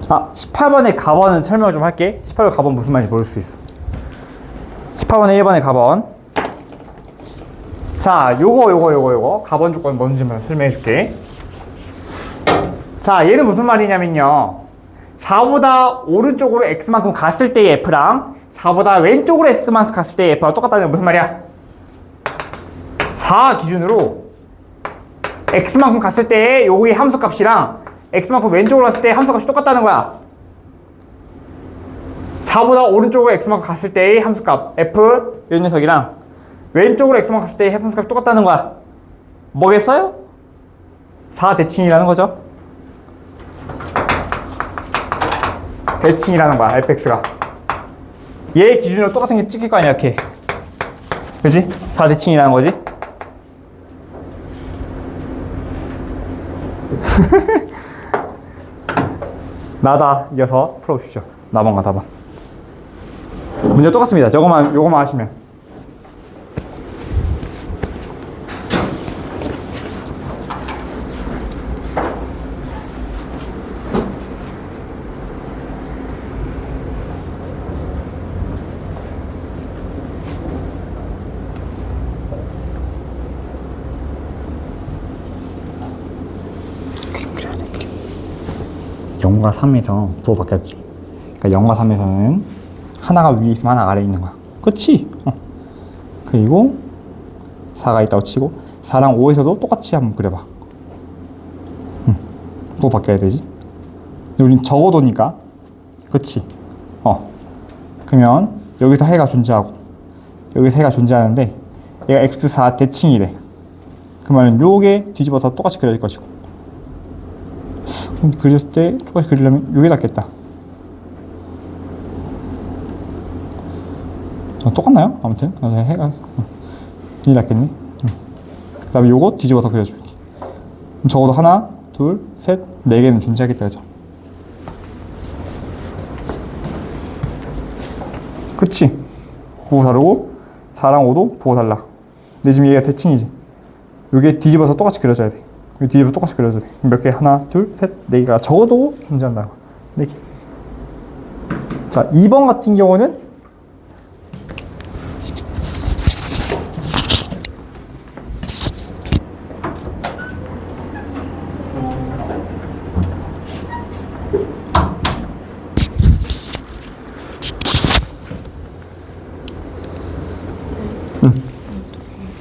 아, 18번의 가번은 설명을 좀 할게. 18번 가번 무슨 말인지 모를 수 있어. 18번의 1번의 가번. 자, 요거 가번 조건 뭔지만 설명해 줄게. 자, 얘는 무슨 말이냐면요, 4보다 오른쪽으로 x만큼 갔을 때의 f랑 4보다 왼쪽으로 x만큼 갔을 때의 f가 똑같다는 건 무슨 말이야? 4 기준으로 x만큼 갔을 때의 요의 함수값이랑 x만큼 왼쪽으로 갔을 때의 함수값이 똑같다는 거야. 4보다 오른쪽으로 x만큼 갔을 때의 함수값 f 이 녀석이랑 왼쪽으로 x만큼 갔을 때의 함수값이 똑같다는 거야. 뭐겠어요? 4 대칭이라는 거죠. 대칭이라는 거야, fx가. 얘 기준으로 똑같은 게 찍힐 거 아니야, 이렇게. 그지? 4 대칭이라는 거지? 나다. 이어서 풀어보십시오. 나번과 다번. 문제 똑같습니다. 요거만 하시면. (0과 3에서) 부호 바뀌었지. 그러니까 0과 3에서는 하나가 위에 있으면 하나가 아래에 있는 거야. 그치? 그리고 4가 있다고 치고 4랑 5에서도 똑같이 한번 그려봐. 부호 바뀌어야 되지. 근데 우린 적어도니까. 그치? 그러면 여기서 해가 존재하고 여기서 해가 존재하는데 얘가 x4 대칭이래. 그러면 요게 뒤집어서 똑같이 그려질 것이고, 그렸을 때 똑같이 그리려면 요게 낫겠다. 똑같나요? 아무튼 해가 이게 낫겠네. 그 다음에 요거 뒤집어서 그려줄게. 그럼 적어도 하나, 둘, 셋, 네 개는 존재하겠다, 그죠? 그치? 부호 다르고 4랑 5도 부호 달라. 근데 지금 얘가 대칭이지. 요게 뒤집어서 똑같이 그려져야 돼. 여기 뒤집어서 똑같이 그려줘야 돼. 몇 개? 하나, 둘, 셋, 네 개가 적어도 존재한다. 네 개. 자, 2번 같은 경우는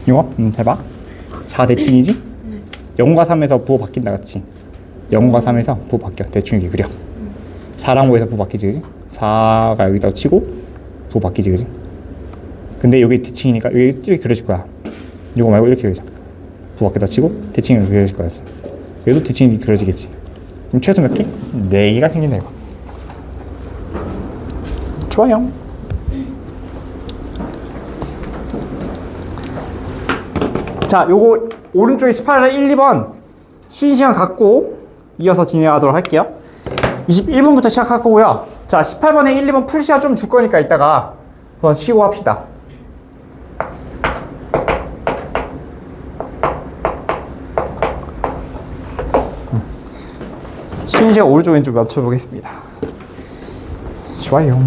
이거? 잘 봐. 4 대칭이지? 0과 3에서 부호 바뀐다, 그치? 0과 3에서 부호 바뀌어. 대충 이렇게 그려. 4랑 5에서 부호 바뀌지, 그지? 4가 여기다 치고 부호 바뀌지, 그지? 근데 여기 대칭이니까 여기 이렇게 그려질 거야. 이거 말고 이렇게 그려져. 부호 바뀌다 치고 대칭이 그려질 거야. 얘도 대칭이 그려지겠지. 그럼 최소 몇 개? 4개가 생긴다, 이거. 좋아요. 자, 요거 오른쪽에 18랑 1, 2번 쉬는 시간 갖고 이어서 진행하도록 할게요. 21번부터 시작할 거고요. 자, 18번에 1, 2번 풀 시간 좀 줄 거니까 이따가 한번 쉬고 합시다. 쉬는 시간 오른쪽 왼쪽 맞춰보겠습니다. 좋아요.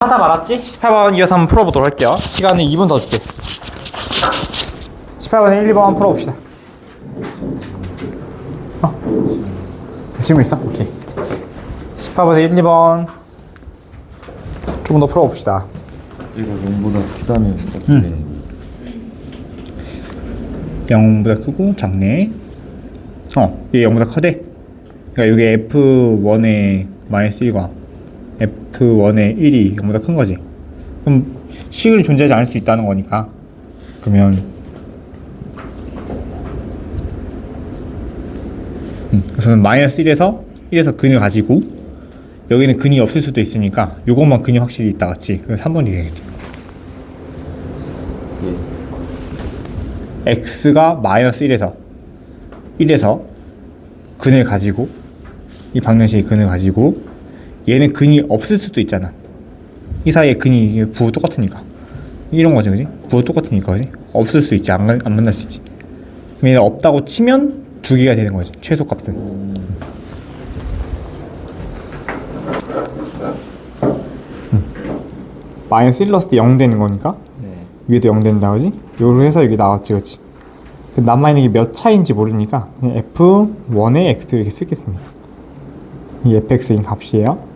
하다 말았지? 18번 이어서 한번 풀어보도록 할게요. 시간은 2분 더 줄게. 18번에 1, 2번 한번 풀어봅시다. 질문 있어? 오케이. 18번에 1, 2번 조금 더 풀어봅시다. 얘가 0보다 크다면 어떻게 되는 거야? 0보다 크고 작네. 얘 0보다 커대. 그러니까 여기 F1의 마이너스 1과 F1의 1이 0보다 큰 거지. 그럼 식을 존재하지 않을 수 있다는 거니까. 그러면 우선은 마이너스 1에서 근을 가지고 여기는 근이 없을 수도 있으니까 요것만 근이 확실히 있다 같이. 그래서 3번이 되겠지. x가 마이너스 1에서 근을 가지고 이 방정식의 근을 가지고 얘는 근이 없을 수도 있잖아. 이 사이에 근이 부호 똑같으니까 이런 거지, 그지? 부호 똑같으니까, 그지? 없을 수 있지, 안 만날 수 있지. 그럼 얘는 없다고 치면 2개가 되는 거지, 최소값은. 마이너스 1 넣었을 때 0 되는 거니까 네. 위에도 0 된다, 그지? 요로 해서 여기 나왔지, 그치? 남아있는 게 몇 차인지 모르니까 그냥 f1의 x 이렇게 쓰겠습니다. 이 fx인 값이에요.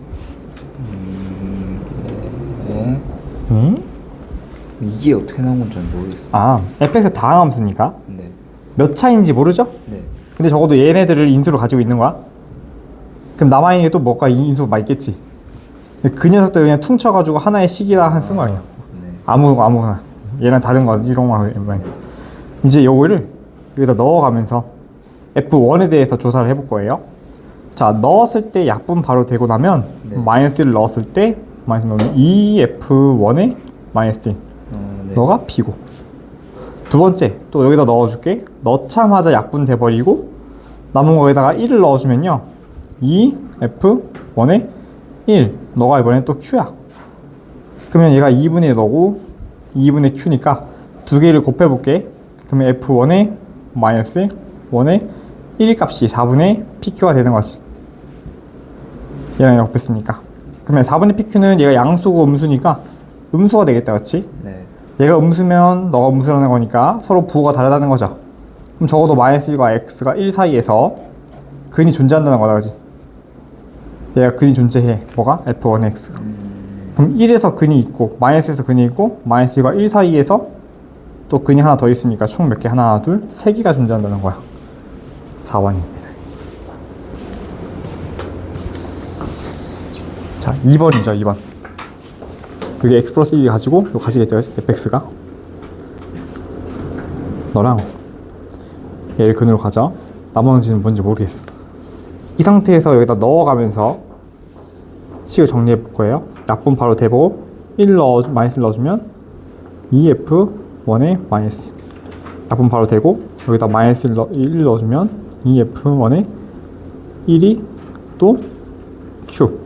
네. 이게 어떻게 나온 건지 모르겠어. fx 다항함수니까 네. 몇 차인지 모르죠? 네. 근데 적어도 얘네들을 인수로 가지고 있는 거야. 그럼 남아있는 게 또 뭐가 이 인수가 있겠지. 그 녀석들 그냥 퉁쳐가지고 하나의 식이라 쓴 거 아니야. 네. 아무거나 얘랑 다른 거 이런 거 이제 요거를 여기다 넣어가면서 F1에 대해서 조사를 해볼 거예요. 자, 넣었을 때 약분 바로 되고 나면 네. 마이너스를 넣었을 때 마이너스 넣으면 2F1에 마이너스 1 네. 너가 B고, 두 번째 또 여기다 넣어줄게. 넣자마자 약분 돼버리고 남은 거에다가 1을 넣어주면요 2F1에 1 너가 이번엔 또 Q야. 그러면 얘가 2분의 너고 2분의 Q니까 두 개를 곱해볼게. 그러면 F1에 마이너스 1에 1 값이 4분의 PQ가 되는 거지. 얘랑 이렇게 곱했으니까. 그러면 4분의 PQ는 얘가 양수고 음수니까 음수가 되겠다, 그치? 네. 얘가 음수면 너가 음수라는 거니까 서로 부호가 다르다는 거죠. 그럼 적어도 마이너스 1과 x가 1 사이에서 근이 존재한다는 거다, 그치? 얘가 근이 존재해. 뭐가? F1의 x가. 그럼 1에서 근이 있고 마이너스에서 근이 있고 마이너스 1과 1 사이에서 또 근이 하나 더 있으니까 총 몇 개? 하나, 둘, 세 개가 존재한다는 거야. 4번입니다. 자, 2번이죠, 2번. 여기 x 플러스 1이 가지고 이거 가지겠죠, fx가. 너랑 얘를 근으로 가져. 나머지는 뭔지 모르겠어. 이 상태에서 여기다 넣어가면서 식을 정리해 볼 거예요. 약분 바로 대보고 마이너스 1 넣어주면 2f1에 마이너스 1. 약분 바로 되고 여기다 마이너스 1 넣어주면 2f1에 1이 또 q.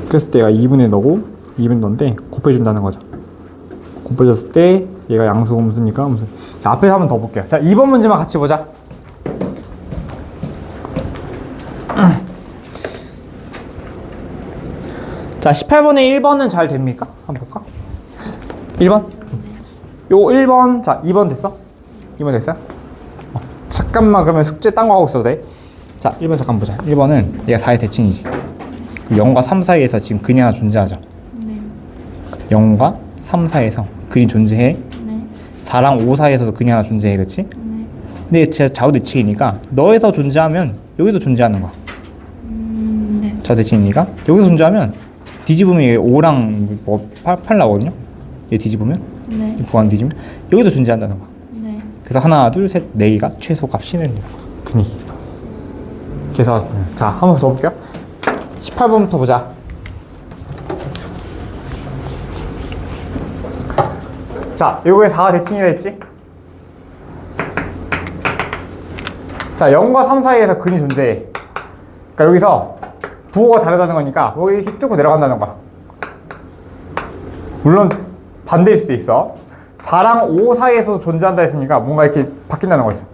그랬을 때 얘가 2분의 너고 2분의 너인데 곱해준다는 거죠. 곱해줬을 때 얘가 양수 음수니까 음수. 자, 앞에서 한 번 더 볼게요. 자, 2번 문제만 같이 보자. 자, 18번에 1번은 잘 됩니까? 한번 볼까? 1번? 요 1번, 자, 2번 됐어? 2번 됐어요? 잠깐만, 그러면 숙제 딴 거 하고 있어도 돼? 자, 1번 잠깐 보자. 1번은 얘가 4의 대칭이지. 0과 3 사이에서 지금 근이 하나 존재하죠. 네. 0과 3 사이에서 근이 존재해. 네. 4랑 5 사이에서도 근이 하나 존재해, 그치? 네. 근데 진짜 좌우대칭이니까 너에서 존재하면 여기도 존재하는 거야. 네. 좌우대칭이니까 여기서 존재하면 뒤집으면 얘 5랑 뭐 8 나오거든요. 얘 뒤집으면 네. 구간 뒤집으면 여기도 존재한다는 거야. 네. 그래서 하나, 둘, 셋, 네 개가 최소값이는 근이. 그래서 자, 한 번 더 볼게요. 18번부터 보자. 자, 요거에 4가 대칭이라 했지? 자, 0과 3 사이에서 근이 존재해. 그러니까 여기서 부호가 다르다는 거니까 여기 이렇게 쭉 내려간다는 거야. 물론 반대일 수도 있어. 4랑 5 사이에서도 존재한다 했으니까 뭔가 이렇게 바뀐다는 거죠.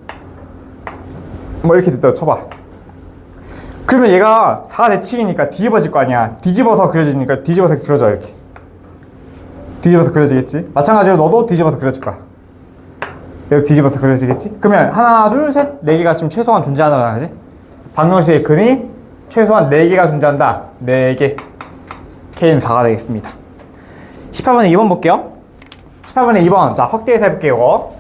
뭐 이렇게 됐다 쳐봐. 그러면 얘가 4대칭이니까 뒤집어질 거 아니야. 뒤집어서 그려지니까 뒤집어서 그려져 이렇게. 뒤집어서 그려지겠지. 마찬가지로 너도 뒤집어서 그려질 거야. 얘도 뒤집어서 그려지겠지. 그러면 하나, 둘, 셋, 네 개가 지금 최소한 존재한다고 하지. 방정식의 근이 최소한 4개가 존재한다. 4개. K는 4가 되겠습니다. 18번에 2번 볼게요. 18번에 2번. 자, 확대해서 해볼게요.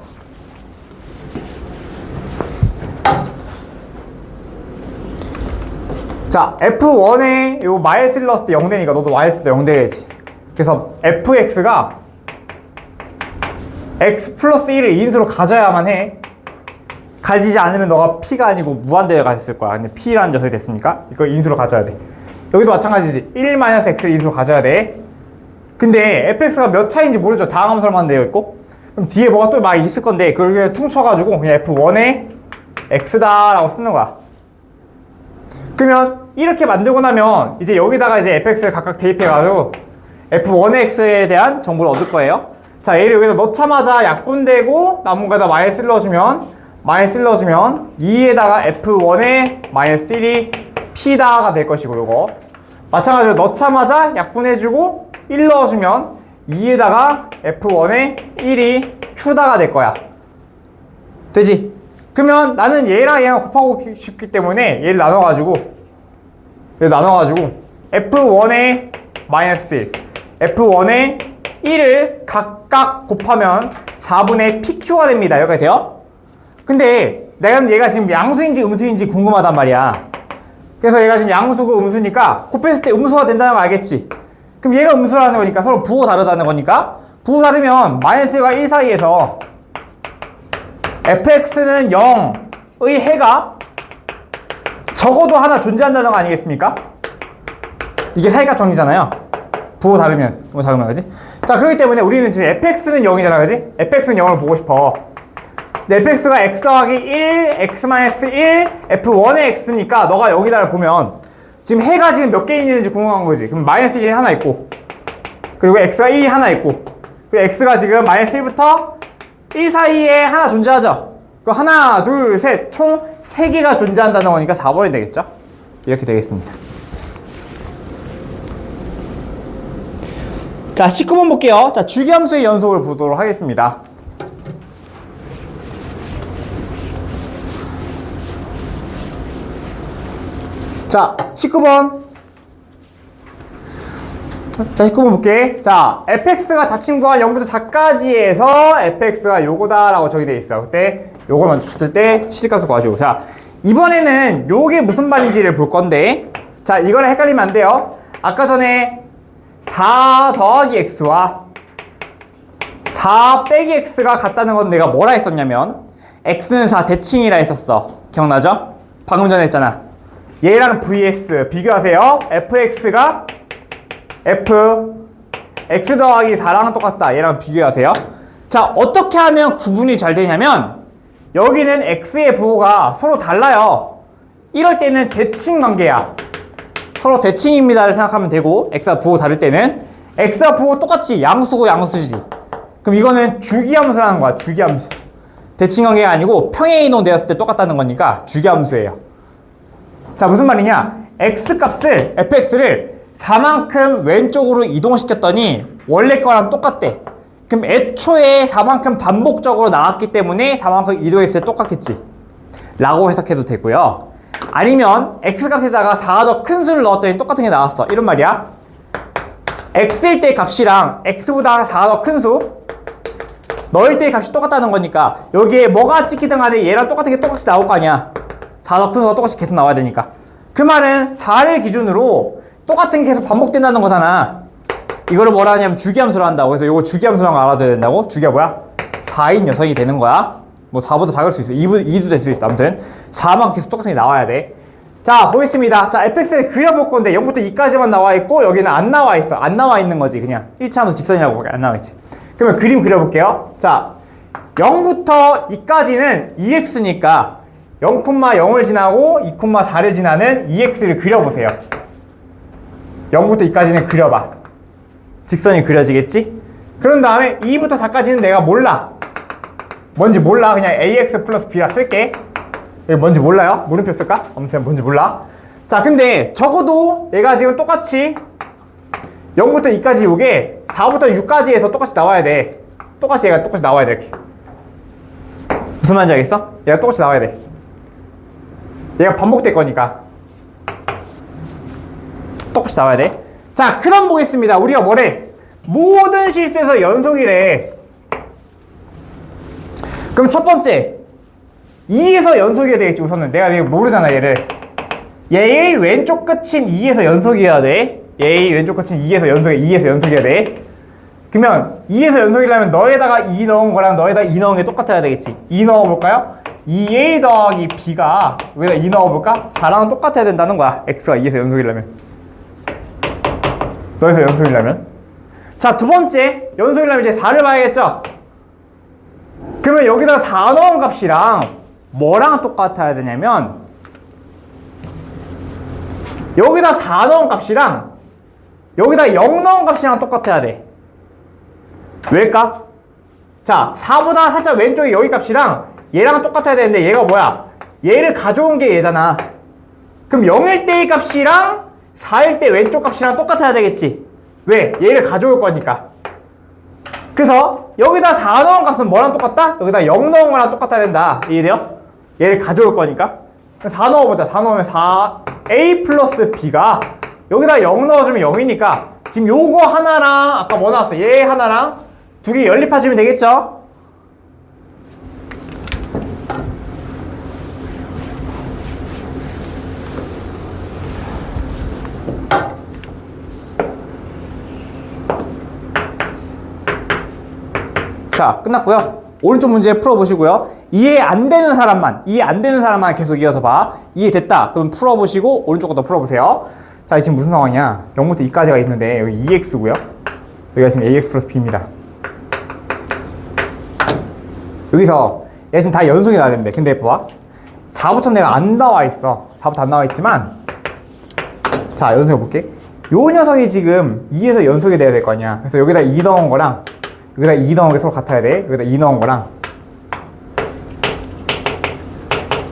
자, F1에 요 마이너스 1 넣었을 때 0 되니까 너도 마이너스 0 되겠지. 그래서 fx가 x 플러스 1을 인수로 가져야만 해. 가지지 않으면 너가 p가 아니고 무한대가 됐을 거야. 근데 p라는 녀석이 됐으니까 이거 인수로 가져야 돼. 여기도 마찬가지지. 1-x를 인수로 가져야 돼. 근데 fx가 몇 차인지 모르죠. 다항함수로만 되어 있고. 그럼 뒤에 뭐가 또 막 있을 건데 그걸 그냥 퉁쳐가지고 그냥 f1에 x다 라고 쓰는 거야. 그러면 이렇게 만들고 나면 이제 여기다가 이제 fx를 각각 대입해가지고 f1의 x에 대한 정보를 얻을 거예요. 자, 얘를 여기다 넣자마자 약분되고 남은 거에다 마이너스 1 넣어주면 2에다가 f1의 마이너스 1이 p다가 될 것이고 요거 마찬가지로 넣자마자 약분해주고 1 넣어주면 2에다가 f1의 1이 q다가 될 거야. 되지? 그러면 나는 얘랑 얘랑 곱하고 싶기 때문에 얘를 나눠가지고 f1의 마이너스 1 f1의 1을 각각 곱하면 4분의 pq가 됩니다. 여기까지 돼요? 근데 내가 얘가 지금 양수인지 음수인지 궁금하단 말이야. 그래서 얘가 지금 양수고 음수니까 곱했을 때 음수가 된다는 거 알겠지? 그럼 얘가 음수라는 거니까 서로 부호 다르다는 거니까 부호 다르면 마이너스 1과 1 사이에서 fx는 0의 해가 적어도 하나 존재한다는 거 아니겠습니까? 이게 사이값 정리잖아요. 부호 다르면 뭐 작으면 그지? 자, 그렇기 때문에 우리는 지금 fx는 0이잖아 그지? fx는 0을 보고 싶어. 근데 fx가 x 더하기 1, x-1, f1의 x니까 너가 여기다를 보면 지금 해가 지금 몇 개 있는지 궁금한 거지. 그럼 마이너스 1이 하나 있고 그리고 x가 1이 하나 있고 그리고 x가 지금 마이너스 1부터 1 사이에 하나 존재하죠? 그 하나, 둘, 셋, 총 3개가 존재한다는 거니까 4번이 되겠죠? 이렇게 되겠습니다. 자, 19번 볼게요. 자, 주기함수의 연속을 보도록 하겠습니다. 자, 19번. 자, 19번 볼게. 자, fx가 닫힌과 0부터 4까지에서 fx가 요거다라고 적용되어 있어. 그때 요걸 먼저 줬을 때 치즈값을 구하시고. 자, 이번에는 요게 무슨 말인지를 볼 건데, 자, 이거는 헷갈리면 안 돼요. 아까 전에 4 더하기 x와 4 빼기 x가 같다는 건 내가 뭐라 했었냐면 x는 4 대칭이라 했었어. 기억나죠? 방금 전에 했잖아. 얘랑 vs 비교하세요. fx가 x 더하기 4랑 똑같다. 얘랑 비교하세요. 자, 어떻게 하면 구분이 잘 되냐면 여기는 x의 부호가 서로 달라요. 이럴 때는 대칭 관계야. 서로 대칭입니다를 생각하면 되고 x와 부호 다를 때는 x와 부호 똑같지. 양수고 양수지. 그럼 이거는 주기함수라는 거야. 주기함수. 대칭 관계가 아니고 평행 이동 되었을 때 똑같다는 거니까 주기함수예요. 자, 무슨 말이냐? x 값을 fx를 4만큼 왼쪽으로 이동시켰더니 원래 거랑 똑같대. 그럼 애초에 4만큼 반복적으로 나왔기 때문에 4만큼 이동했을 때 똑같겠지 라고 해석해도 되고요. 아니면 x값에다가 4가 더 큰 수를 넣었더니 똑같은 게 나왔어. 이런 말이야. x일 때 값이랑 x보다 4가 더 큰 수 넣을 때 값이 똑같다는 거니까 여기에 뭐가 찍히든 간에 얘랑 똑같은 게 똑같이 나올 거 아니야. 4가 더 큰 수가 똑같이 계속 나와야 되니까. 그 말은 4를 기준으로 똑같은 게 계속 반복된다는 거잖아. 이거를 뭐라 하냐면 주기함수로 한다고. 그래서 이거 주기함수라는 거 알아둬야 된다고. 주기가 뭐야? 4인 녀석이 되는 거야. 뭐 4보다 작을 수 있어. 2도 될 수 있어. 아무튼 4만 계속 똑같은 게 나와야 돼. 자, 보겠습니다. 자, fx를 그려볼 건데 0부터 2까지만 나와 있고 여기는 안 나와 있어. 안 나와 있는 거지. 그냥 1차 함수 직선이라고 안 나와 있지. 그러면 그림 그려볼게요. 자, 0부터 2까지는 2x니까 0,0을 지나고 2,4를 지나는 2x를 그려보세요. 0부터 2까지는 그려봐. 직선이 그려지겠지? 그런 다음에 2부터 4까지는 내가 몰라. 뭔지 몰라. 그냥 ax 플러스 b라 쓸게. 여기 뭔지 몰라요? 물음표 쓸까? 아무튼 뭔지 몰라. 자, 근데 적어도 얘가 지금 똑같이 0부터 2까지 요게 4부터 6까지 해서 똑같이 나와야 돼. 똑같이 얘가 똑같이 나와야 돼, 이렇게. 무슨 말인지 알겠어? 얘가 똑같이 나와야 돼. 얘가 반복될 거니까. 똑같이 나와야 돼. 자, 그럼 보겠습니다. 우리가 뭐래? 모든 실수에서 연속이래. 그럼 첫 번째 2에서 연속이어야 되겠지. 우선은 내가 모르잖아, 얘를. 얘의 왼쪽 끝인 2에서 연속이어야 돼. 얘의 왼쪽 끝인 2에서 연속이어야 돼. 그러면 2에서 연속이려면 너에다가 2 넣은 거랑 너에다가 2 넣은 게 똑같아야 되겠지. 2 넣어볼까요? 2a 더하기 b가 여기다 2 넣어볼까? 4랑 똑같아야 된다는 거야. x가 2에서 연속이려면. 너에서 연속이려면. 자, 두 번째 연속이려면 이제 4를 봐야겠죠? 그러면 여기다 4 넣은 값이랑 뭐랑 똑같아야 되냐면 여기다 4 넣은 값이랑 여기다 0 넣은 값이랑 똑같아야 돼. 왜일까? 자, 4보다 살짝 왼쪽에 여기 값이랑 얘랑 똑같아야 되는데 얘가 뭐야? 얘를 가져온 게 얘잖아. 그럼 0일 때의 값이랑 4일 때 왼쪽 값이랑 똑같아야 되겠지. 왜? 얘를 가져올 거니까. 그래서 여기다 4 넣은 값은 뭐랑 똑같다? 여기다 0 넣은 거랑 똑같아야 된다. 이해돼요? 얘를 가져올 거니까. 4 넣어보자. 4 넣으면 4a 플러스 b가 여기다 0 넣어주면 0이니까 지금 요거 하나랑 아까 뭐 나왔어? 얘 하나랑 두 개 연립하시면 되겠죠? 자, 끝났고요. 오른쪽 문제 풀어보시고요. 이해 안 되는 사람만 계속 이어서 봐. 이해됐다. 그럼 풀어보시고 오른쪽 것도 풀어보세요. 자, 지금 무슨 상황이야? 0부터 2까지가 있는데 여기 2x고요. 여기가 지금 ax 플러스 b입니다. 여기서 얘 지금 다 연속이 나야 되는데 근데 봐봐. 4부터 내가 안 나와 있어. 4부터 안 나와 있지만 자, 연속해 볼게. 요 녀석이 지금 2에서 연속이 돼야 될 거 아니야. 그래서 여기다 2 넣은 거랑 여기다 2 넣은 게 서로 같아야 돼. 여기다 2 넣은 거랑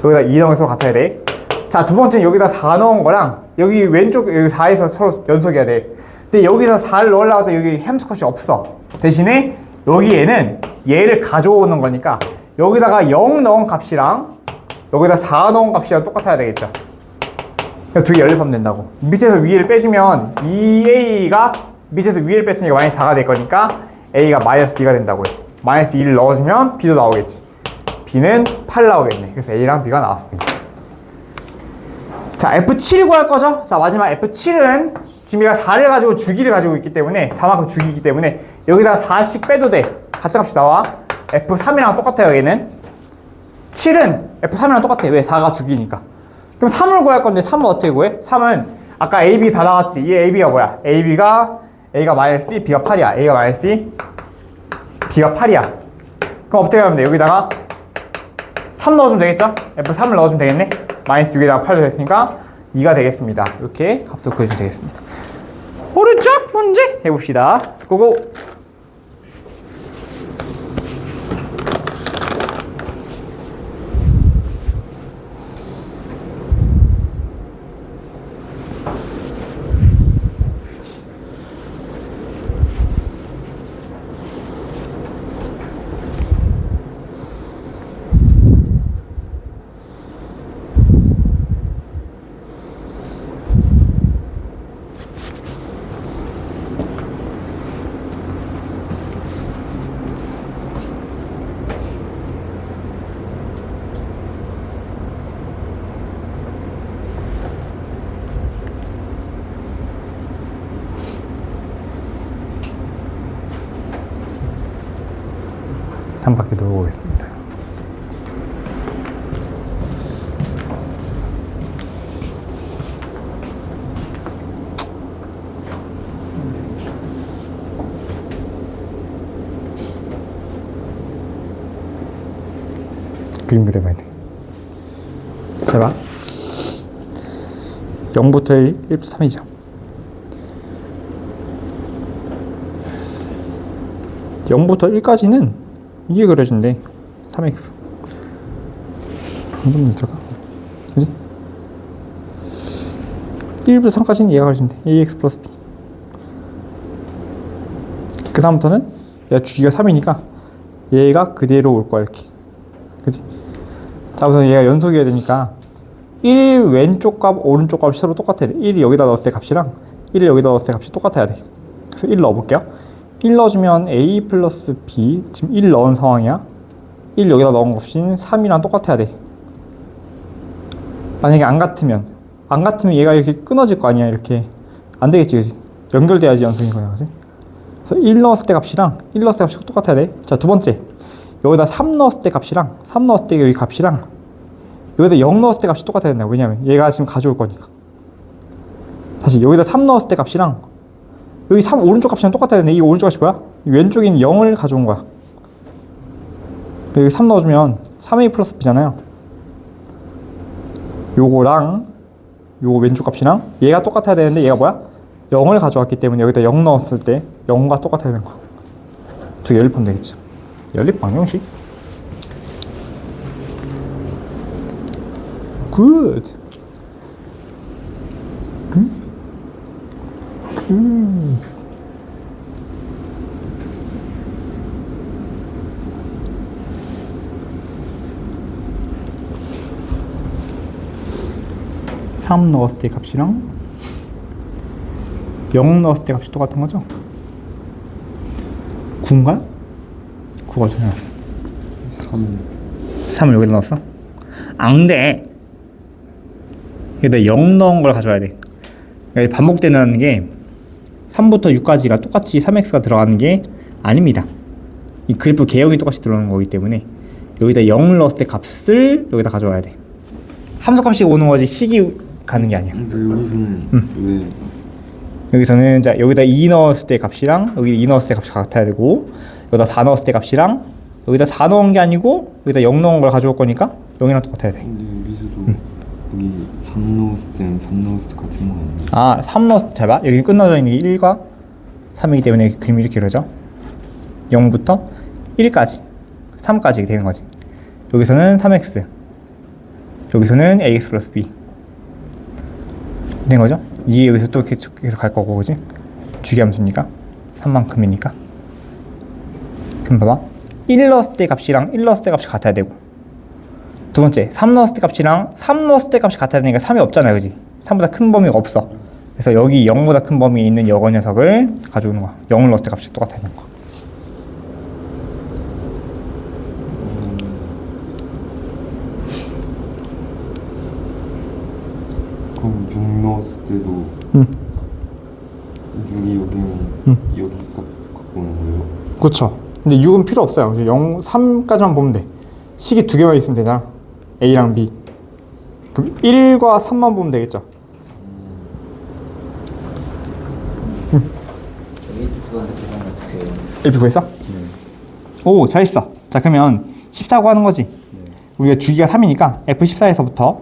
여기다 2 넣은 게 서로 같아야 돼. 자, 두 번째는 여기다 4 넣은 거랑 여기 왼쪽 여기 4에서 서로 연속이어야 돼. 근데 여기서 4를 넣으려고 해도 여기 햄스컷이 없어. 대신에 여기에는 얘를 가져오는 거니까 여기다가 0 넣은 값이랑 여기다 4 넣은 값이랑 똑같아야 되겠죠. 두 개 연립하면 된다고. 밑에서 위를 빼주면 2a가 밑에서 위를 뺐으니까 마이너스 4가 될 거니까 a가 마이너스 2가 된다고요. 마이너스 2를 넣어주면 b도 나오겠지. b는 8 나오겠네. 그래서 a랑 b가 나왔습니다. 자, F7 구할 거죠? 자, 마지막 F7은 지금 얘가 4를 가지고 주기를 가지고 있기 때문에 4만큼 주기이기 때문에 여기다 4씩 빼도 돼. 같은 값이 나와. F3이랑 똑같아요, 얘는. 7은 F3이랑 똑같아. 왜? 4가 주기니까. 그럼 3을 구할 건데 3은 어떻게 구해? 3은 아까 A, B 다 나왔지. 이 AB가 뭐야? A가 마이너스 2, B가 8이야. A가 마이너스 2, B가 8이야. 그럼 어떻게 하면 돼? 여기다가 3 넣어주면 되겠죠? F3을 넣어주면 되겠네? 마이너스 6에다가 8도 됐으니까 2가 되겠습니다. 이렇게 값을 구해주면 되겠습니다. 오른쪽 문제 해봅시다. 고고! 한 바퀴 돌고 오겠습니다. 그림 그려봐야 돼. 잘 봐. 0부터 1, 1부터 3이죠. 0부터 1까지는 이게 그려진대. 3x. 한 번만 들어가. 그지? 1부터 3까지는 얘가 가르치면 돼. ax 플러스 b. 그 다음부터는 얘가 주기가 3이니까 얘가 그대로 올 거야 이렇게. 그치? 자 우선 얘가 연속이어야 되니까 1 왼쪽 값 오른쪽 값이 서로 똑같아야 돼. 1을 여기다 넣었을 때 값이랑 1을 여기다 넣었을 때 값이 똑같아야 돼. 그래서 1 넣어볼게요. 1 넣어주면 a 플러스 b, 지금 1 넣은 상황이야. 1 여기다 넣은 값인 3이랑 똑같아야 돼. 만약에 안 같으면 얘가 이렇게 끊어질 거 아니야. 이렇게 안 되겠지, 그지? 연결돼야지 연속인 거야, 그지? 그래서 1 넣었을 때 값이랑 1 넣었을 때 값이 똑같아야 돼. 자, 두 번째, 여기다 3 넣었을 때 값이랑 3 넣었을 때 여기 값이랑 여기다 0 넣었을 때 값이 똑같아야 된다. 왜냐면 얘가 지금 가져올 거니까. 다시 여기다 3 넣었을 때 값이랑 여기 3 오른쪽 값이랑 똑같아야 되는데 이 오른쪽 값이 뭐야? 이 왼쪽에 있는 0을 가져온 거야. 여기 3 넣어주면 3a 플러스 b잖아요. 요거랑 요거 왼쪽 값이랑 얘가 똑같아야 되는데 얘가 뭐야? 0을 가져왔기 때문에 여기다 0 넣었을 때 0과 똑같아야 되는 거야. 저 연립하면 되겠지. 연립 방정식. 굿. 삼 넣었을 때 값이랑 0 넣었을 때 값이 똑같은 거죠? 9인가요? 9가 어떻게 나왔어? 3을 여기다 넣었어? 안 돼! 여기다 0 넣은 걸 가져와야 돼. 그러니까 반복되는 게 3부터 6까지가 똑같이 3x가 들어가는 게 아닙니다. 이 그래프 개형이 똑같이 들어오는 거기 때문에 여기다 0을 넣었을 때 값을 여기다 가져와야 돼. 함수값씩 오는 거지 식이 가는 게 아니야. 여기서는 여기서는 자 여기다 2 넣었을 때 값이랑 여기 2 넣었을 때 값이 같아야 되고 여기다 4 넣었을 때 값이랑 여기다 4 넣은 게 아니고 여기다 0 넣은 걸 가져올 거니까 0이랑 똑같아야 돼. 근데 여기서도 여기 3 넣었을 때는 3 넣었을 때 같은 거 아니야? 아, 3 넣었을 때 잘 봐. 여기 끝나져 있는 게 1과 3이기 때문에 그림이 이렇게 그려져. 0부터 1까지 3까지 되는 거지. 여기서는 3x 여기서는 ax 플러스 b 된 거죠? 이게 여기서 또 계속 갈 거고, 그지? 주기함수니까 3만큼이니까. 그럼 봐봐. 1 넣었을 때 값이랑 1 넣었을 때 값이 같아야 되고 두 번째 3 넣었을 때 값이랑 3 넣었을 때 값이 같아야 되니까 3이 없잖아요, 그지? 3보다 큰 범위가 없어. 그래서 여기 0보다 큰 범위에 있는 여거 녀석을 가져오는 거야. 0을 넣었을 때 값이 똑같아야 되는 거야. 그럼 6 넣었을 때도 6이 여기면 여기 값 갖고 오는 거예요? 그렇죠. 근데 6은 필요 없어요. 0, 3까지만 보면 돼. 식이 두 개만 있으면 되잖아. A랑 B. 그럼 1과 3만 보면 되겠죠. AP 구했어? 오, 잘했어. 자, 그러면 14고 하는 거지. 우리가 주기가 3이니까 F14에서부터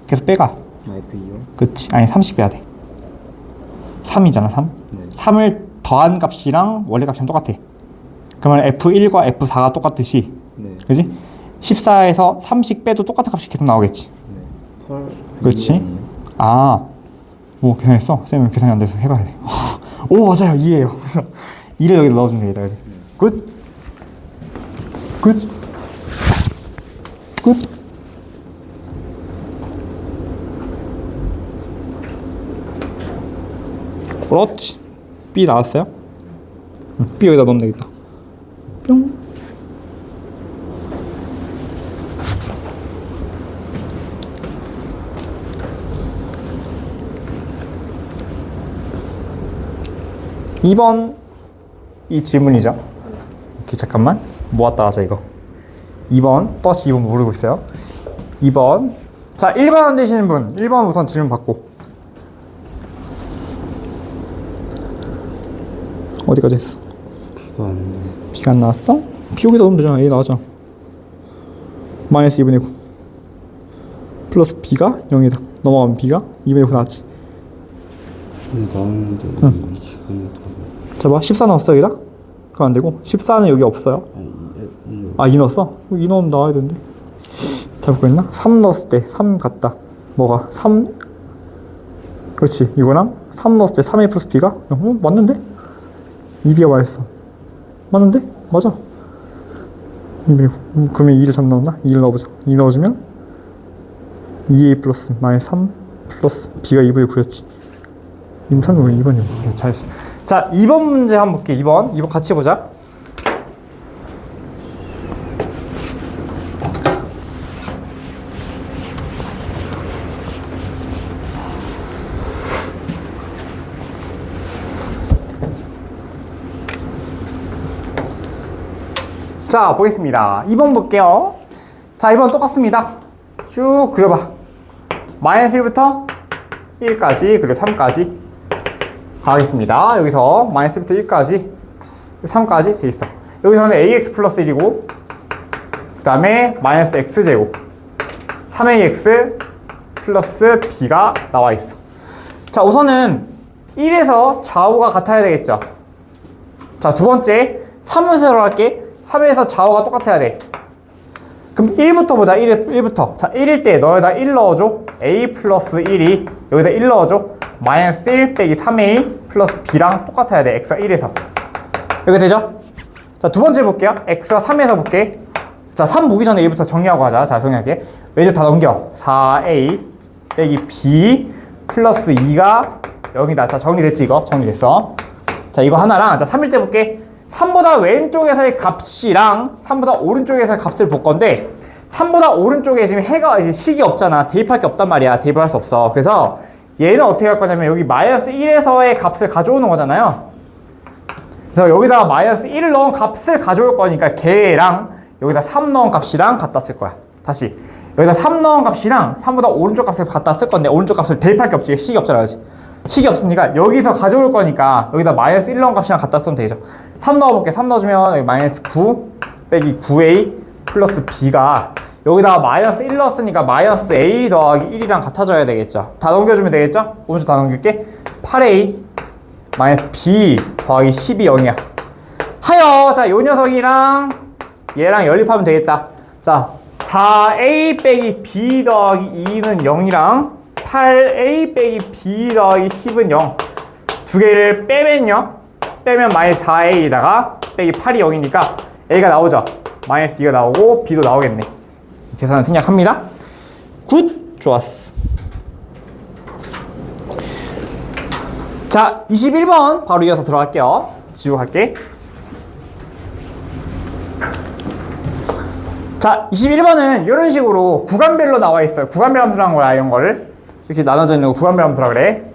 계속 빼가. F2요? 그렇지. 아니 30 빼야 돼. 3이잖아 3. 3을 더한 값이랑 원래 값이랑 똑같아. 그러면 F1과 F4가 똑같듯이 그지? 14에서 30 빼도 똑같은 값이 계속 나오겠지. 8 그렇지. 아, 오 계산했어? 쌤은 계산이 안 돼서 해봐야 돼. 오 맞아요, 이해해요. 2를 여기다 넣어주면 되겠다, 그지? 굿. 굿. 굿. 그렇지. B 나왔어요? B 여기다 넣으면 되겠다. 뿅. (2번) 이 질문이죠. 오케이, 잠깐만 모았다 하자 이거. 2번 또다시 2번 모르고 있어요. 2번. 자, 1번 안 되시는 분 1번 우선 질문 받고. 어디까지 했어? B가 안 나왔어? B 여기다 넣으면 되잖아. A 나오잖아. 마이너스 2분의 9 플러스 B가 0이다. 넘어가면 B가 2분의 9 나왔지. 나오는데 지금 자 봐, 14 넣었어 여기다? 그럼 안 되고 14는 여기 없어요. 아, 2 넣었어? 2 넣으면 나와야 되는데 잘못 그랬나? 3 넣었을 때 3 같다. 뭐가? 3 그렇지. 이거랑 3 넣었을 때 3a 플러스 b가 맞는데? 2b가 마이너스 3 맞는데? 맞아. 2b 그러면 2를 잘못 넣었나? 2를 넣어보자. 2 넣어주면 2a 플러스 마이너스 3 플러스 b가 2분의 9였지. 2분 3분 2번이야. 잘했어. 자, 2번 문제 한번 볼게. 2번 같이 보자. 자, 보겠습니다. 2번 볼게요. 자, 2번 똑같습니다. 쭉 그려봐. 마이너스 1부터 1까지, 그리고 3까지 가겠습니다. 여기서 마이너스 1부터 1까지, 3까지 돼 있어. 여기서는 ax 플러스 1이고, 그 다음에 마이너스 x제곱, 3ax 플러스 b가 나와 있어. 자, 우선은 1에서 좌우가 같아야 되겠죠. 자, 두 번째, 3에서 할게. 3에서 좌우가 똑같아야 돼. 그럼 1부터 보자. 1부터. 자, 1일 때 너에다 1 넣어줘. a 플러스 1이 여기다 1 넣어줘. 마이너스 1 빼기 3a 플러스 b랑 똑같아야 돼. x가 1에서. 여기 되죠? 자, 두 번째 볼게요. x가 3에서 볼게. 자, 3 보기 전에 1부터 정리하고 가자. 자, 정리할게. 외주 다 넘겨. 4a 빼기 b 플러스 2가 여기다. 자, 정리됐지 이거? 정리됐어. 자, 이거 하나랑, 자, 3일 때 볼게. 3보다 왼쪽에서의 값이랑 3보다 오른쪽에서의 값을 볼 건데, 3보다 오른쪽에 지금 해가 이제 식이 없잖아. 대입할 게 없단 말이야. 대입을 할 수 없어. 그래서 얘는 어떻게 할 거냐면 여기 마이너스 1에서의 값을 가져오는 거잖아요. 그래서 여기다가 마이너스 1을 넣은 값을 가져올 거니까 걔랑 여기다 3 넣은 값이랑 갖다 쓸 거야. 다시 여기다 3 넣은 값이랑 3보다 오른쪽 값을 갖다 쓸 건데, 오른쪽 값을 대입할 게 없지. 식이 없잖아. 그렇지? 식이 없으니까 여기서 가져올 거니까 여기다 마이너스 1 넣은 값이랑 갖다 쓰면 되죠. 3 넣어볼게. 3 넣어주면 여기 마이너스 9 빼기 9a 플러스 b가 여기다가 마이너스 1 넣었으니까 마이너스 a 더하기 1이랑 같아져야 되겠죠. 다 넘겨주면 되겠죠? 오른쪽 다 넘길게. 8a 마이너스 b 더하기 10이 0이야. 하여, 자, 요 녀석이랑 얘랑 연립하면 되겠다. 자, 4a 빼기 b 더하기 2는 0이랑 8a 빼기 b 더하기 10은 0. 두 개를 빼면요. 빼면 마이너스 4a에다가 빼기 8이 0이니까 a가 나오죠. 마이너스 2가 나오고 b도 나오겠네. 계산은 생략합니다. 굿! 좋았어. 자, 21번 바로 이어서 들어갈게요. 지우고 갈게. 자, 21번은 이런 식으로 구간별로 나와 있어요. 구간별 함수라는 거야, 이런 거를. 이렇게 나눠져 있는 거 구간별 함수라 그래.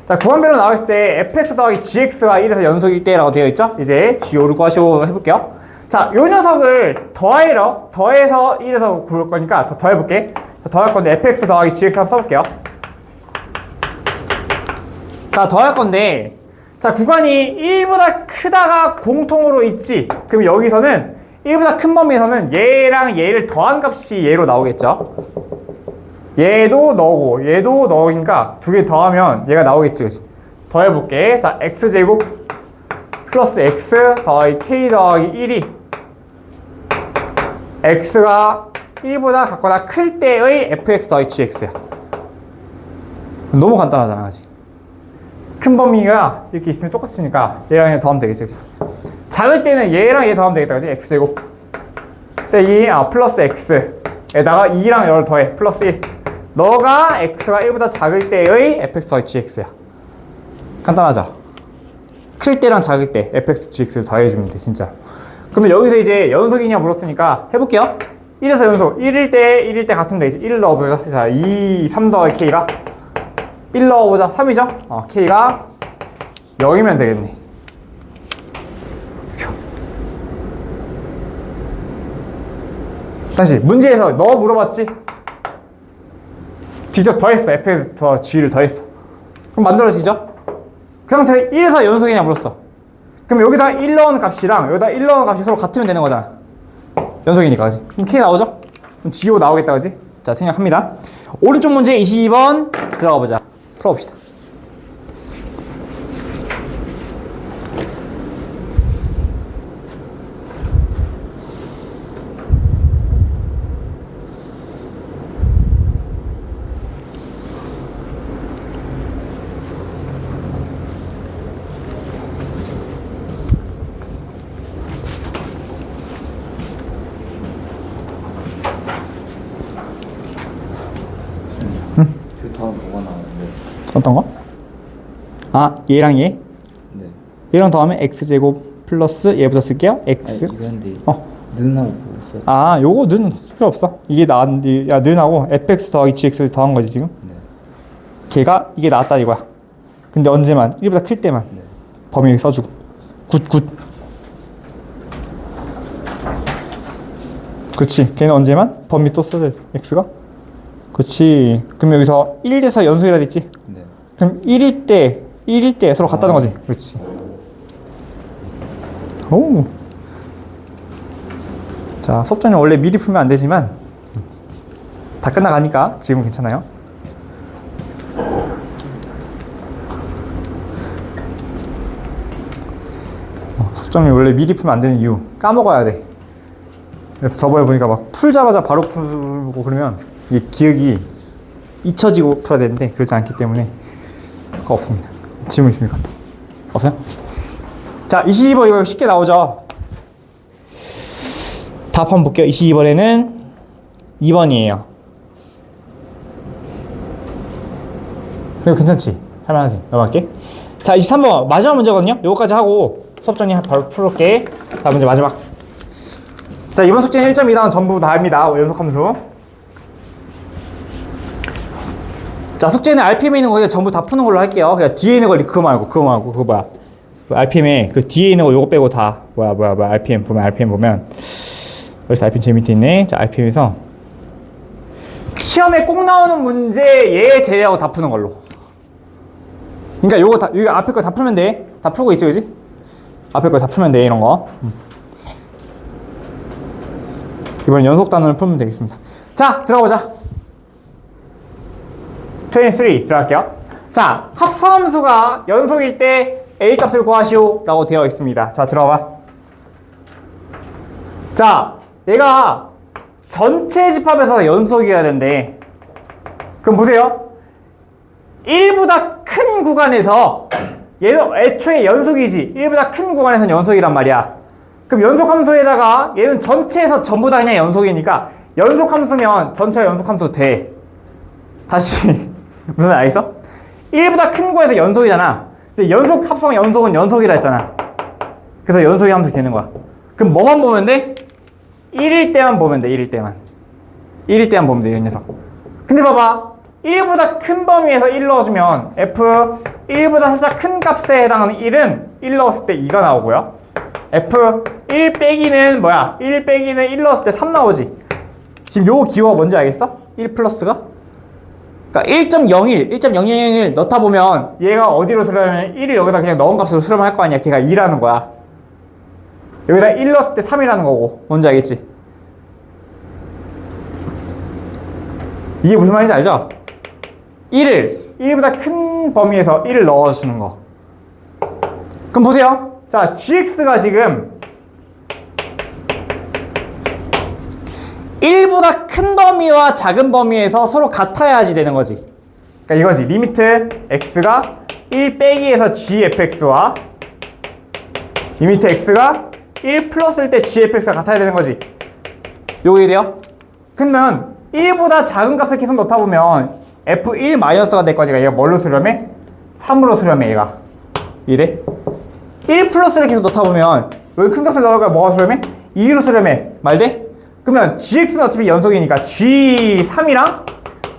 자, 구간별로 나와 있을 때 fx 더하기 gx가 1에서 연속일 때라고 되어 있죠? 이제 g5를 구하시고 해볼게요. 자, 요 녀석을 더해서 1에서 고를 거니까 저 더해볼게. 자, 더할 건데 fx 더하기 gx 한번 써볼게요. 자, 더할 건데, 자, 구간이 1보다 크다가 공통으로 있지. 그럼 여기서는 1보다 큰 범위에서는 얘랑 얘를 더한 값이 얘로 나오겠죠. 얘도 너고 얘도 너니까 두 개 더하면 얘가 나오겠지. 그치? 더해볼게. 자, x제곱 플러스 x 더하기 k 더하기 1이 x가 1보다 같거나 클 때의 fx 더하기 gx야. 너무 간단하잖아. 그치? 큰 범위가 이렇게 있으면 똑같으니까 얘랑 얘 더하면 되겠지. 그치? 작을 때는 얘랑 얘 더하면 되겠다. 그치? x제곱 빼기 플러스 x에다가 2랑 얘를 더해. 플러스 1. 너가 x가 1보다 작을 때의 fx 더하기 gx야. 간단하죠? 클 때랑 작을 때 fx, gx를 더해주면 돼, 진짜. 그러면 여기서 이제 연속이냐 물었으니까 해볼게요. 1에서 연속. 1일 때 같으면 되겠지. 1을 넣어보자. 자, 2, 3 더하기 k가 1 넣어보자. 3이죠? k가 0이면 되겠네. 다시 문제에서 너 물어봤지? 직접 더했어. fx 더 g를 더했어. 그럼 만들어지죠? 그 상태에 1에서 연속이냐 물었어. 그럼 여기다 1 넣은 값이랑 여기다 1 넣은 값이 서로 같으면 되는 거잖아. 연속이니까, 그지? 그럼 k 나오죠? 그럼 g5 나오겠다, 그지? 자, 생략합니다. 오른쪽 문제 22번 들어가 보자. 풀어봅시다. 어떤 거? 아, 얘랑 얘? 네. 얘랑 더하면 x제곱 플러스 얘부터 쓸게요. x. 아니, 이건데 어. 는하고 뭐 써? 아, 요거 는 필요 없어. 이게 나왔는데, 야, 는하고 fx 더하기 gx를 더한 거지, 지금. 네. 걔가 이게 나왔다 이거야. 근데 언제만? 1보다 클 때만. 네. 범위 써주고. 굿. 그렇지. 걔는 언제만? 범위 또 써줘야 돼. x가. 그렇지. 그럼 여기서 1 돼서 연속이라 됐지? 네. 그럼 1일 때 서로 같다는 거지. 그렇지. 오. 자, 수업 전에 원래 미리 풀면 안 되지만 다 끝나가니까 지금 괜찮아요. 수업 전에 원래 미리 풀면 안 되는 이유 까먹어야 돼. 그래서 저번에 보니까 막 풀자마자 바로 풀고 그러면 이게 기억이 잊혀지고 풀어야 되는데 그렇지 않기 때문에 그거 없습니다. 질문 있습니까? 없어요? 자, 22번 이거 쉽게 나오죠? 답 한번 볼게요. 22번에는 2번이에요. 그리고 괜찮지? 할만하지? 넘어갈게. 자, 23번 마지막 문제거든요. 요거까지 하고 수업 정리 바로 풀을게. 자, 문제 마지막. 자, 이번 숙제는 1.2단 전부 다 합니다. 연속함수. 자, 숙제는 RPM에 있는 거 전부 다 푸는 걸로 할게요. 그냥 뒤에 있는 거 그거 말고 그거 뭐야? 그 RPM에 그 뒤에 있는 거 요거 빼고 다 뭐야 RPM 보면 그래서 RPM 제일 밑에 있네. 자, RPM에서 시험에 꼭 나오는 문제 얘 제외하고 다 푸는 걸로. 그러니까 요거 다 여기 앞에 거 다 풀면 돼. 다 풀고 있지, 그지? 앞에 거 다 풀면 돼, 이런 거. 이번 연속 단원을 풀면 되겠습니다. 자, 들어가보자. 23 들어갈게요. 자, 합성함수가 연속일 때 A 값을 구하시오 라고 되어 있습니다. 자, 들어봐. 자, 얘가 전체 집합에서 연속이어야 된대. 그럼 보세요. 1보다 큰 구간에서 얘는 애초에 연속이지. 1보다 큰 구간에서는 연속이란 말이야. 그럼 연속함수에다가 얘는 전체에서 전부 다 그냥 연속이니까 연속함수면 전체가 연속함수 돼. 다시 무슨 말 알겠어? 1보다 큰 거에서 연속이잖아. 근데 연속 합성 연속은 연속이라 했잖아. 그래서 연속이 함수 되는 거야. 그럼 뭐만 보면 돼? 1일 때만 보면 돼. 1일 때만. 1일 때만 보면 돼, 이 녀석. 근데 봐봐. 1보다 큰 범위에서 1 넣어주면 F 1보다 살짝 큰 값에 해당하는 1은 1 넣었을 때 2가 나오고요. F 1 빼기는 뭐야? 1 빼기는 1 넣었을 때 3 나오지. 지금 요거 기호가 뭔지 알겠어? 1 플러스가? 그러니까 1.01 넣다 보면 얘가 어디로 수렴하면 1을 여기다 그냥 넣은 값으로 수렴할 거 아니야. 걔가 2라는 거야. 여기다 1 넣었을 때 3이라는 거고. 뭔지 알겠지? 이게 무슨 말인지 알죠? 1보다 큰 범위에서 1을 넣어주는 거. 그럼 보세요. 자, gx가 지금 1보다 큰 범위와 작은 범위에서 서로 같아야지 되는 거지. 그러니까 이거지. 리미트 x가 1 빼기에서 gfx와 리미트 x가 1 플러스일 때 gfx가 같아야 되는 거지. 요거 이해돼요? 그러면 1보다 작은 값을 계속 넣다 보면 f1 마이너스가 될 거니까 얘가 뭘로 수렴해? 3으로 수렴해, 얘가. 이해돼? 1 플러스를 계속 넣다 보면 여기 큰 값을 넣으니까 뭐가 수렴해? 2로 수렴해. 말돼? 그러면 gx는 어차피 연속이니까 g3이랑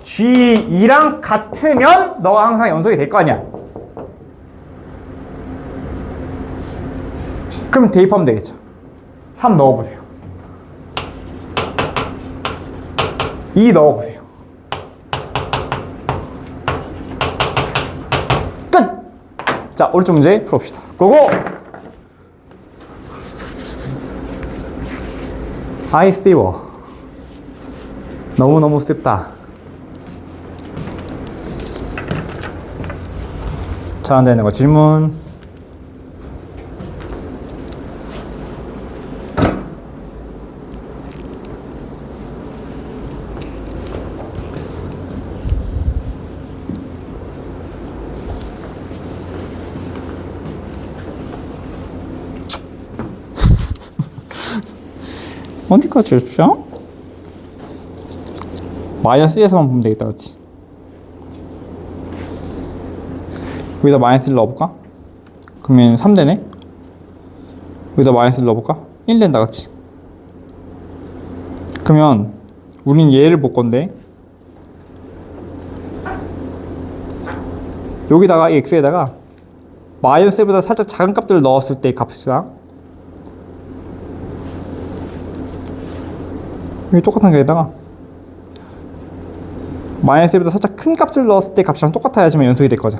g2랑 같으면 너가 항상 연속이 될 거 아니야. 그럼 대입하면 되겠죠. 3 넣어보세요. 2 넣어보세요. 끝! 자, 오른쪽 문제 풀어봅시다. 고고! 아이씨워. 너무너무 습다. 잘 안 되는 거 질문. 어디까지 했죠? 마이너스 1에서만 보면 되겠다, 그렇지? 여기다 마이너스를 넣어볼까? 그러면 3 되네. 여기다 마이너스를 넣어볼까? 1 된다, 그치? 그러면 우린 얘를 볼 건데 여기다가 이 x에다가 마이너스보다 살짝 작은 값들을 넣었을 때 값이랑 여기 똑같은 게에다가 마이너스보다 살짝 큰 값을 넣었을 때 값이랑 똑같아야지만 연속이 될 거죠.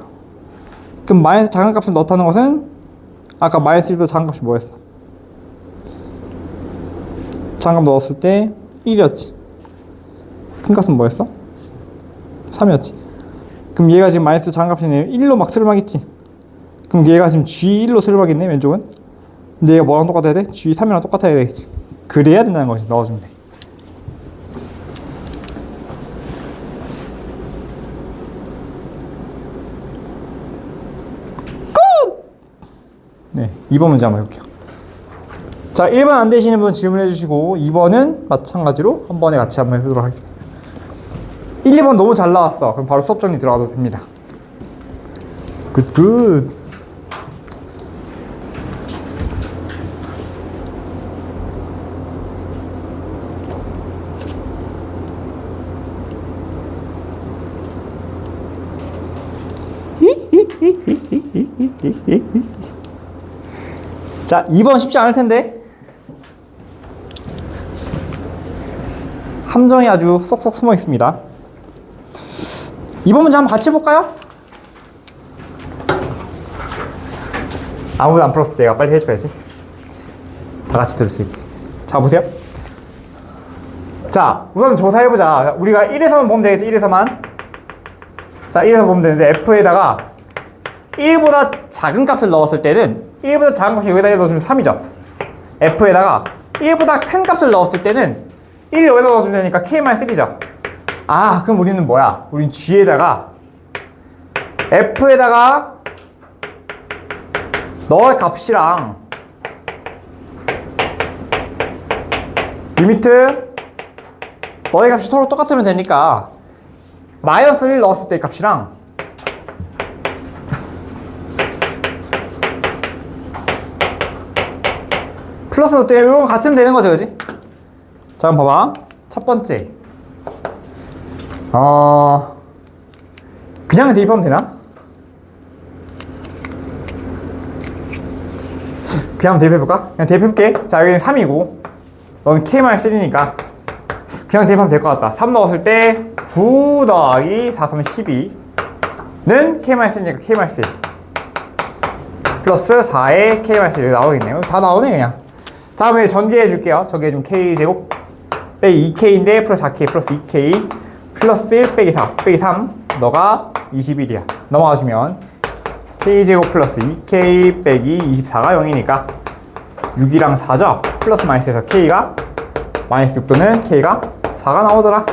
그럼 마이너스 작은 값을 넣었다는 것은 아까 마이너스 1보다 작은 값이 뭐였어? 작은 값 넣었을 때 1이었지. 큰 값은 뭐였어? 3이었지. 그럼 얘가 지금 마이너스 작은 값이네. 1로 막 수렴하겠지. 그럼 얘가 지금 G1로 수렴하겠네, 왼쪽은. 근데 얘가 뭐랑 똑같아야 돼? G3이랑 똑같아야 되겠지. 그래야 된다는 거지. 넣어주면 돼. 네, 2번 문제 한번 해볼게요. 자, 1번 안 되시는 분 질문해 주시고 2번은 마찬가지로 한 번에 같이 한번 해보도록 하겠습니다. 1, 2번 너무 잘 나왔어. 그럼 바로 수업 정리 들어가도 됩니다. 굿. 자, 2번 쉽지 않을 텐데. 함정이 아주 쏙쏙 숨어 있습니다. 2번 문제 한번 같이 해볼까요? 아무도 안 풀었을 때 내가 빨리 해줘야지. 다 같이 들을 수 있게. 자, 보세요. 자, 우선 조사해보자. 우리가 1에서만 보면 되겠지, 1에서만. 자, 1에서 보면 되는데, F에다가 1보다 작은 값을 넣었을 때는 1보다 작은 값이 여기다 넣어주면 3이죠. F에다가 1보다 큰 값을 넣었을 때는 1 여기다 넣어주면 되니까 K-3죠. 아, 그럼 우리는 뭐야? 우린 G에다가 F에다가 너의 값이랑 리미트 너의 값이 서로 똑같으면 되니까 마이너스 1 넣었을 때 값이랑 플러스 넣을 때 이런 거 같으면 되는 거죠, 그지? 자, 그럼 봐봐. 첫 번째. 그냥 대입하면 되나? 그냥 대입해볼까? 그냥 대입해볼게. 자, 여기는 3이고 너는 K-3니까 그냥 대입하면 될 것 같다. 3 넣었을 때 9 더하기 4, 3, 12는 K-3니까 K-1 플러스 4에 K-1 여기 나오겠네요. 다 나오네 그냥. 자, 그럼 전개해 줄게요. 전개해주면 K제곱 빼기 2K인데 플러스 4K 플러스 2K 플러스 1 빼기 4 빼기 3 너가 21이야. 넘어가시면 K제곱 플러스 2K 빼기 24가 0이니까 6이랑 4죠? 플러스 마이너스에서 K가 마이너스 6 또는 K가 4가 나오더라.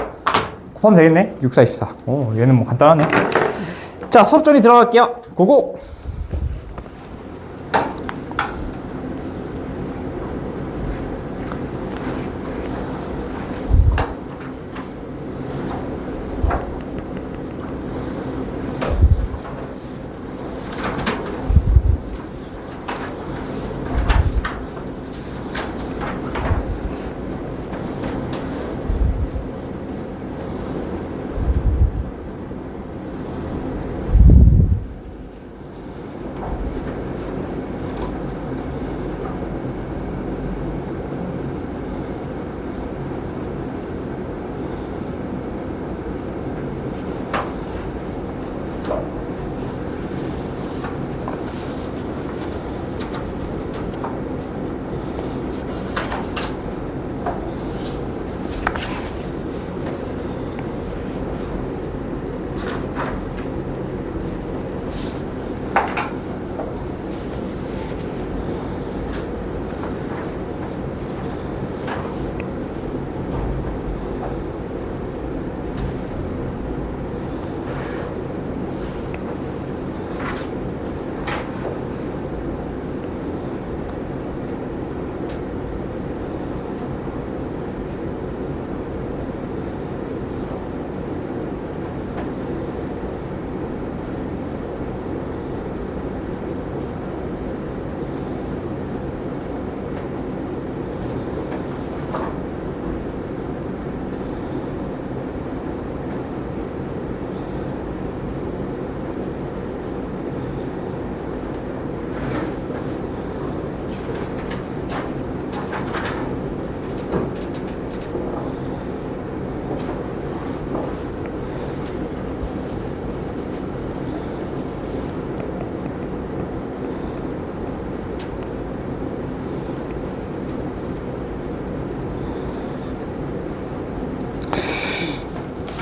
곱하면 되겠네. 6, 4, 24. 오, 얘는 뭐 간단하네. 자, 수업 정리 들어갈게요. 고고!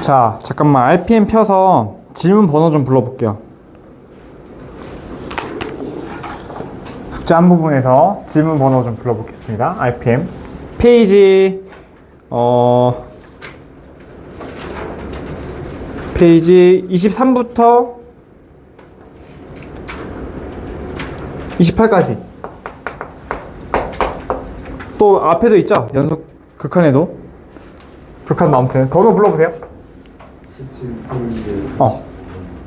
자, 잠깐만 RPM 펴서 질문 번호 좀 불러볼게요. 숙제 한 부분에서 질문 번호 좀 불러보겠습니다. RPM 페이지 페이지 23부터 28까지. 또 앞에도 있죠? 연속 극한에도. 극한도 아무튼 번호 불러보세요.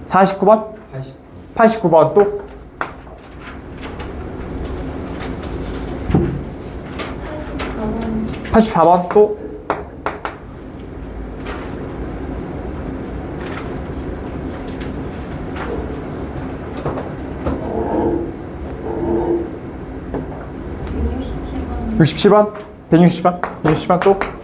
49번? 89번 또? 84번 또? 67번? 160번? 160번 또?